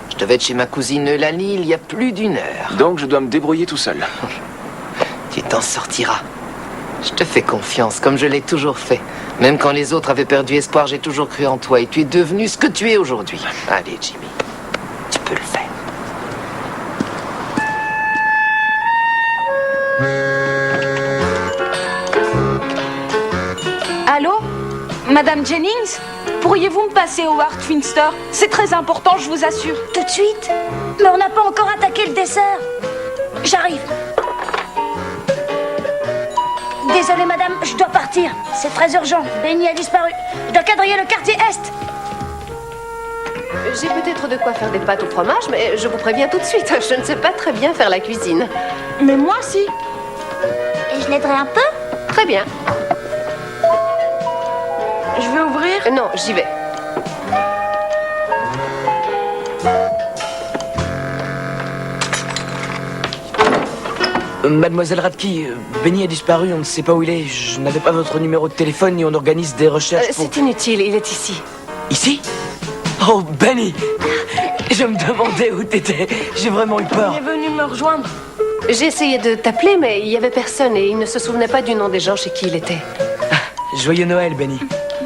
Speaker 10: Je devais être chez ma cousine Eulalie il y a plus d'1 heure.
Speaker 1: Donc je dois me débrouiller tout seul.
Speaker 10: Tu t'en sortiras. Je te fais confiance, comme je l'ai toujours fait. Même quand les autres avaient perdu espoir, j'ai toujours cru en toi et tu es devenu ce que tu es aujourd'hui. Allez, Jimmy, tu peux le faire.
Speaker 3: Allô? Madame Jennings? Pourriez-vous me passer au Howard Finster? C'est très important, je vous assure.
Speaker 4: Tout de suite? Mais on n'a pas encore attaqué le dessert. J'arrive. Désolée, madame, je dois partir. C'est très urgent. Benny a disparu. Je dois quadriller le quartier Est.
Speaker 7: J'ai peut-être de quoi faire des pâtes au fromage, mais je vous préviens tout de suite, je ne sais pas très bien faire la cuisine.
Speaker 6: Mais moi, si.
Speaker 4: Et je l'aiderai un peu?
Speaker 7: Très bien.
Speaker 6: Je vais ouvrir?
Speaker 7: Non, j'y vais.
Speaker 12: Mademoiselle Radke, Benny a disparu, on ne sait pas où il est. Je n'avais pas votre numéro de téléphone et on organise des recherches pour...
Speaker 7: C'est inutile, il est ici.
Speaker 12: Ici? Oh, Benny! Je me demandais où t'étais. J'ai vraiment eu peur.
Speaker 6: Il est venu me rejoindre.
Speaker 7: J'ai essayé de t'appeler, mais il n'y avait personne et il ne se souvenait pas du nom des gens chez qui il était.
Speaker 12: Joyeux Noël, Benny.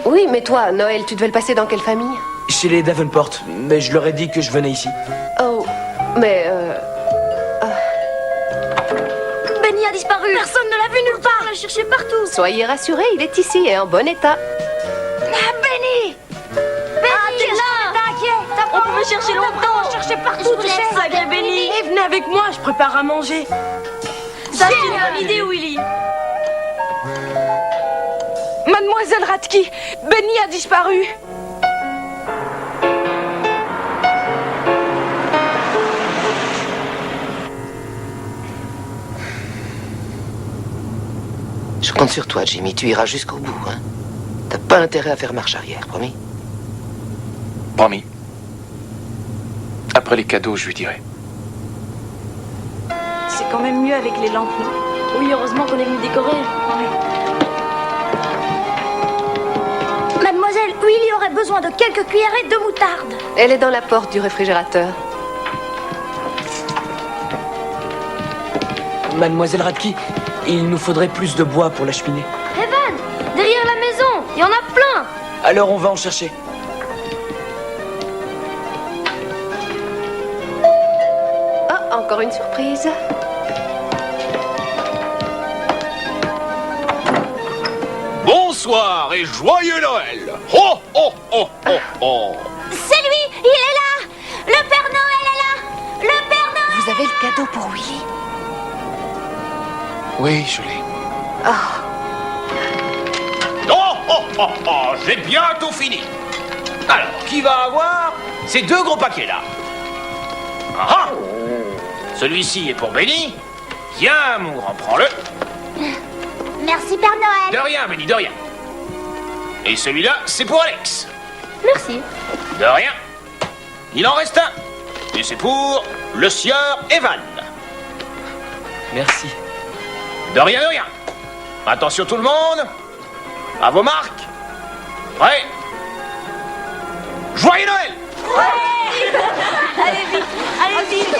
Speaker 7: Oui, mais toi, Noël, tu devais le passer dans quelle famille?
Speaker 12: Chez les Davenport, mais je leur ai dit que je venais ici.
Speaker 7: Oh, mais
Speaker 4: Benny a disparu. Personne ne l'a vu nulle part. On l'a cherché partout.
Speaker 7: Soyez rassurés, il est ici et en bon état.
Speaker 4: Ah, Benny! Benny, t'es là. T'inquiète.
Speaker 6: On peut me chercher longtemps.
Speaker 4: On chercher partout, tu sais.
Speaker 6: Sacré Benny. Et venez avec moi, je prépare à manger.
Speaker 3: Ça, c'est une bonne idée, Willy. Mademoiselle Radke, Benny a disparu.
Speaker 10: Je compte sur toi, Jimmy. Tu iras jusqu'au bout, hein. T'as pas intérêt à faire marche arrière, promis?
Speaker 1: Promis. Après les cadeaux, je lui dirai.
Speaker 3: C'est quand même mieux avec les lampes, non?
Speaker 13: Oui, heureusement qu'on est venu décorer.
Speaker 4: Mademoiselle, Willy aurait besoin de quelques cuillerées de moutarde.
Speaker 7: Elle est dans la porte du réfrigérateur.
Speaker 12: Mademoiselle Radke, il nous faudrait plus de bois pour la cheminée.
Speaker 13: Evan, derrière la maison, il y en a plein.
Speaker 12: Alors on va en chercher.
Speaker 7: Ah, encore une surprise.
Speaker 17: Bonsoir et joyeux Noël! Oh, oh, oh, oh, oh!
Speaker 4: C'est lui, il est là. Le Père Noël est là. Le Père Noël.
Speaker 5: Vous avez le cadeau pour Willy?
Speaker 1: Oui, je l'ai.
Speaker 17: Oh, oh, oh, oh! J'ai bientôt fini! Alors, qui va avoir ces 2 gros paquets là? Ah ah! Celui-ci est pour Benny. Tiens, mon grand, prends-le.
Speaker 4: Merci, Père Noël.
Speaker 17: De rien, Benny, de rien. Et celui-là, c'est pour Alex.
Speaker 13: Merci.
Speaker 17: De rien. Il en reste un. Et c'est pour le sieur Evan.
Speaker 12: Merci.
Speaker 17: De rien, de rien. Attention tout le monde. À vos marques. Prêt. Joyeux Noël.
Speaker 2: Allez vite, allez vite.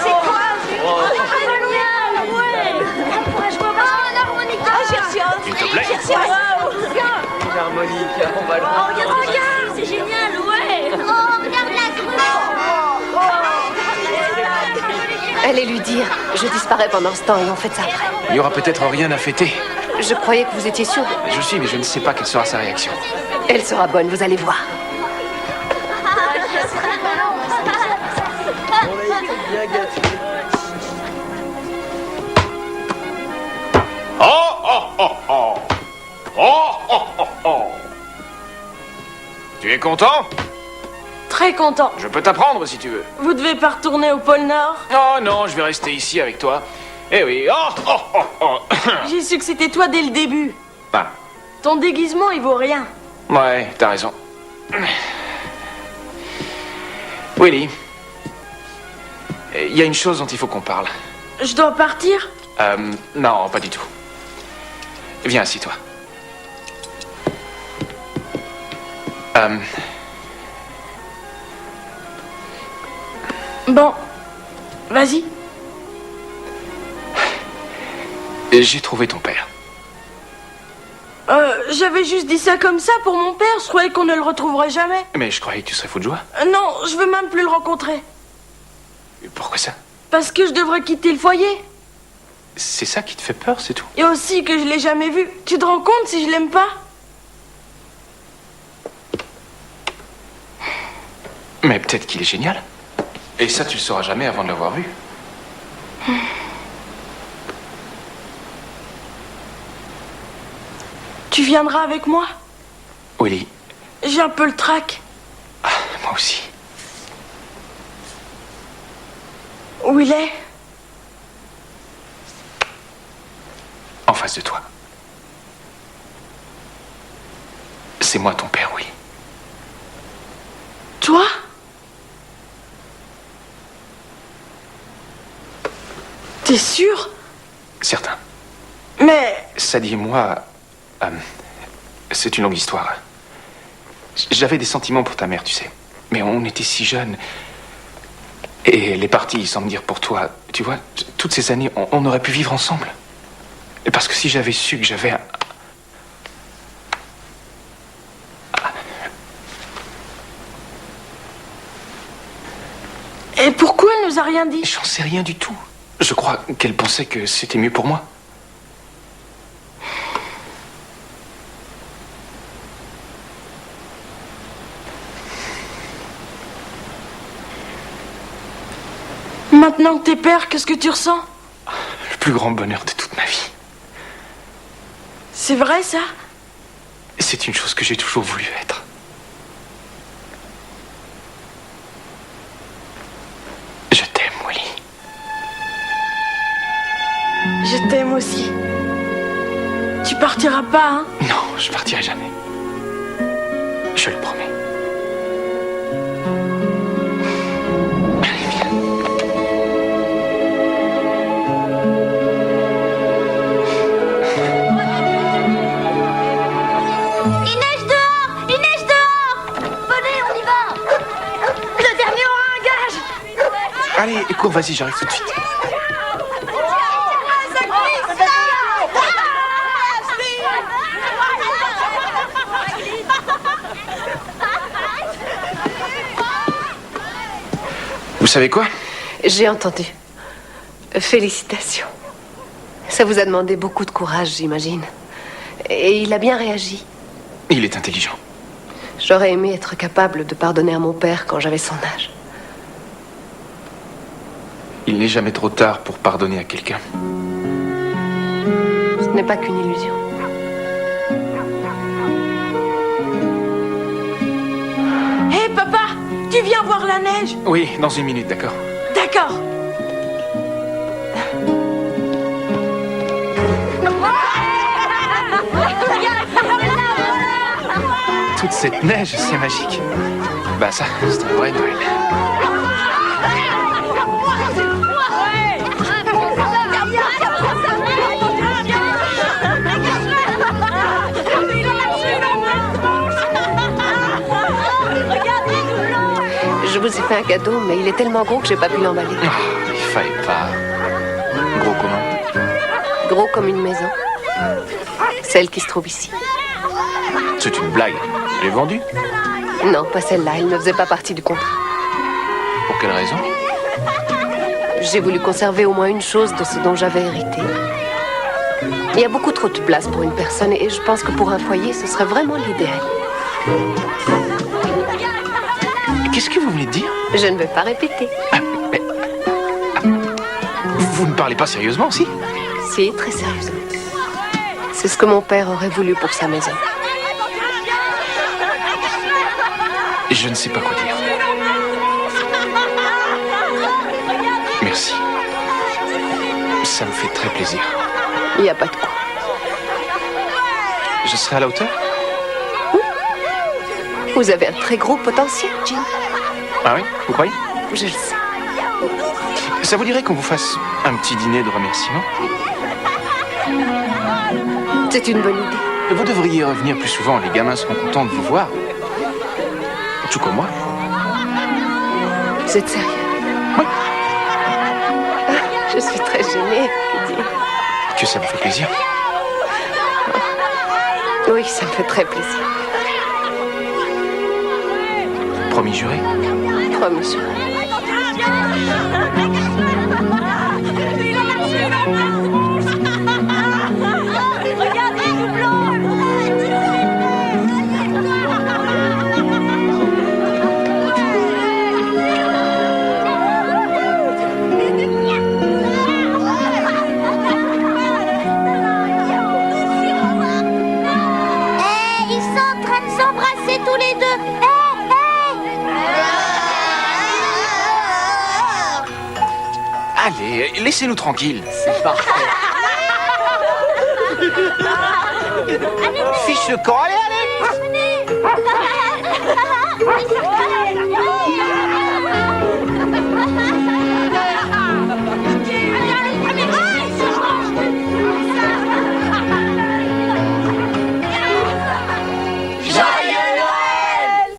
Speaker 2: C'est quoi?
Speaker 17: S'il te plaît.
Speaker 12: L'harmonica, on va le voir.
Speaker 2: Regarde, c'est génial, ouais. Oh, regarde la
Speaker 7: Allez lui dire, je disparais pendant ce temps et on fait ça après.
Speaker 1: Il n'y aura peut-être rien à fêter.
Speaker 7: Je croyais que vous étiez sûr.
Speaker 1: Je suis, mais je ne sais pas quelle sera sa réaction.
Speaker 7: Elle sera bonne, vous allez voir.
Speaker 17: Oh, oh, oh, oh. Oh, oh, oh, oh. Tu es content?
Speaker 6: Très content.
Speaker 1: Je peux t'apprendre si tu veux.
Speaker 6: Vous devez pas retourner au pôle Nord?
Speaker 1: Oh non, je vais rester ici avec toi. Eh oui, oh, oh, oh, oh.
Speaker 6: J'ai su que c'était toi dès le début.
Speaker 1: Ah,
Speaker 6: Ton déguisement, il vaut rien.
Speaker 1: ouais, t'as raison. Willy, il y a une chose dont il faut qu'on parle.
Speaker 6: Je dois partir?
Speaker 1: Non, pas du tout. Viens, assis-toi.
Speaker 6: Bon, vas-y.
Speaker 1: J'ai trouvé ton père.
Speaker 6: J'avais juste dit ça comme ça pour mon père. Je croyais qu'on ne le retrouverait jamais.
Speaker 1: Mais je croyais que tu serais fou de joie.
Speaker 6: Non, je veux même plus le rencontrer.
Speaker 1: Pourquoi ça?
Speaker 6: Parce que je devrais quitter le foyer.
Speaker 1: C'est ça qui te fait peur, c'est tout?
Speaker 6: Et aussi que je l'ai jamais vu. Tu te rends compte si je l'aime pas?
Speaker 1: Mais peut-être qu'il est génial. Et ça, tu le sauras jamais avant de l'avoir vu.
Speaker 6: Tu viendras avec moi?
Speaker 1: Willy,
Speaker 6: J'ai un peu le trac.
Speaker 1: moi aussi.
Speaker 6: Où il est?
Speaker 1: En face de toi. C'est moi ton père, oui.
Speaker 6: Toi? T'es sûr?
Speaker 1: Certain.
Speaker 6: Mais...
Speaker 1: Sadie et moi... c'est une longue histoire. J'avais des sentiments pour ta mère, tu sais. Mais on était si jeunes. Et elle est partie sans me dire pour toi. Tu vois, toutes ces années, on aurait pu vivre ensemble. Et parce que si j'avais su que j'avais un...
Speaker 6: Et pourquoi elle nous a rien dit?
Speaker 1: J'en sais rien du tout. Je crois qu'elle pensait que c'était mieux pour moi.
Speaker 6: Maintenant que t'es père, qu'est-ce que tu ressens?
Speaker 1: Le plus grand bonheur de toute ma vie.
Speaker 6: C'est vrai, ça?
Speaker 1: C'est une chose que j'ai toujours voulu être. Je t'aime, Willy.
Speaker 6: Je t'aime aussi. Tu partiras pas, hein?
Speaker 1: Non, je partirai jamais. Je le promets. Allez, cours, vas-y, j'arrive tout de suite. Vous savez quoi?
Speaker 7: J'ai entendu. Félicitations. Ça vous a demandé beaucoup de courage, j'imagine. Et il a bien réagi.
Speaker 1: Il est intelligent.
Speaker 7: J'aurais aimé être capable de pardonner à mon père quand j'avais son âge.
Speaker 1: Il n'est jamais trop tard pour pardonner à quelqu'un.
Speaker 7: Ce n'est pas qu'une illusion.
Speaker 6: Hé, papa, tu viens voir la neige?
Speaker 1: Oui, dans une minute, d'accord?
Speaker 6: D'accord.
Speaker 1: Toute cette neige, c'est magique. Bah ça, c'est un vrai Noël.
Speaker 7: Je vous ai fait un cadeau, mais il est tellement gros que j'ai pas pu l'emballer.
Speaker 1: Il fallait pas. Gros comment?
Speaker 7: Gros comme une maison. Celle qui se trouve ici.
Speaker 1: C'est une blague. Je l'ai vendue.
Speaker 7: Non, pas celle-là. Elle ne faisait pas partie du contrat.
Speaker 1: Pour quelle raison?
Speaker 7: J'ai voulu conserver au moins une chose de ce dont j'avais hérité. Il y a beaucoup trop de place pour une personne et je pense que pour un foyer, ce serait vraiment l'idéal.
Speaker 1: Qu'est-ce que vous venez de dire?
Speaker 7: Je ne vais pas répéter.
Speaker 1: Vous ne parlez pas sérieusement, si?
Speaker 7: Si, très sérieusement. C'est ce que mon père aurait voulu pour sa maison.
Speaker 1: Je ne sais pas quoi dire. Merci. Ça me fait très plaisir.
Speaker 7: Il n'y a pas de quoi.
Speaker 1: Je serai à la hauteur?
Speaker 7: Vous avez un très gros potentiel, Jim.
Speaker 1: Ah oui? Vous croyez?
Speaker 7: Je le sais.
Speaker 1: Ça vous dirait qu'on vous fasse un petit dîner de remerciement?
Speaker 7: C'est une bonne idée.
Speaker 1: Vous devriez revenir plus souvent. Les gamins seront contents de vous voir. Tout comme moi.
Speaker 7: Vous êtes sérieux?
Speaker 1: Oui.
Speaker 7: Je suis très gênée.
Speaker 1: Que ça me fait plaisir.
Speaker 7: Oui, ça me fait très plaisir.
Speaker 1: Promis juré?
Speaker 7: Promis juré.
Speaker 4: Tous les deux.
Speaker 1: Allez, laissez-nous tranquilles.
Speaker 12: C'est parfait.
Speaker 17: Fiche le camp, allez, allez!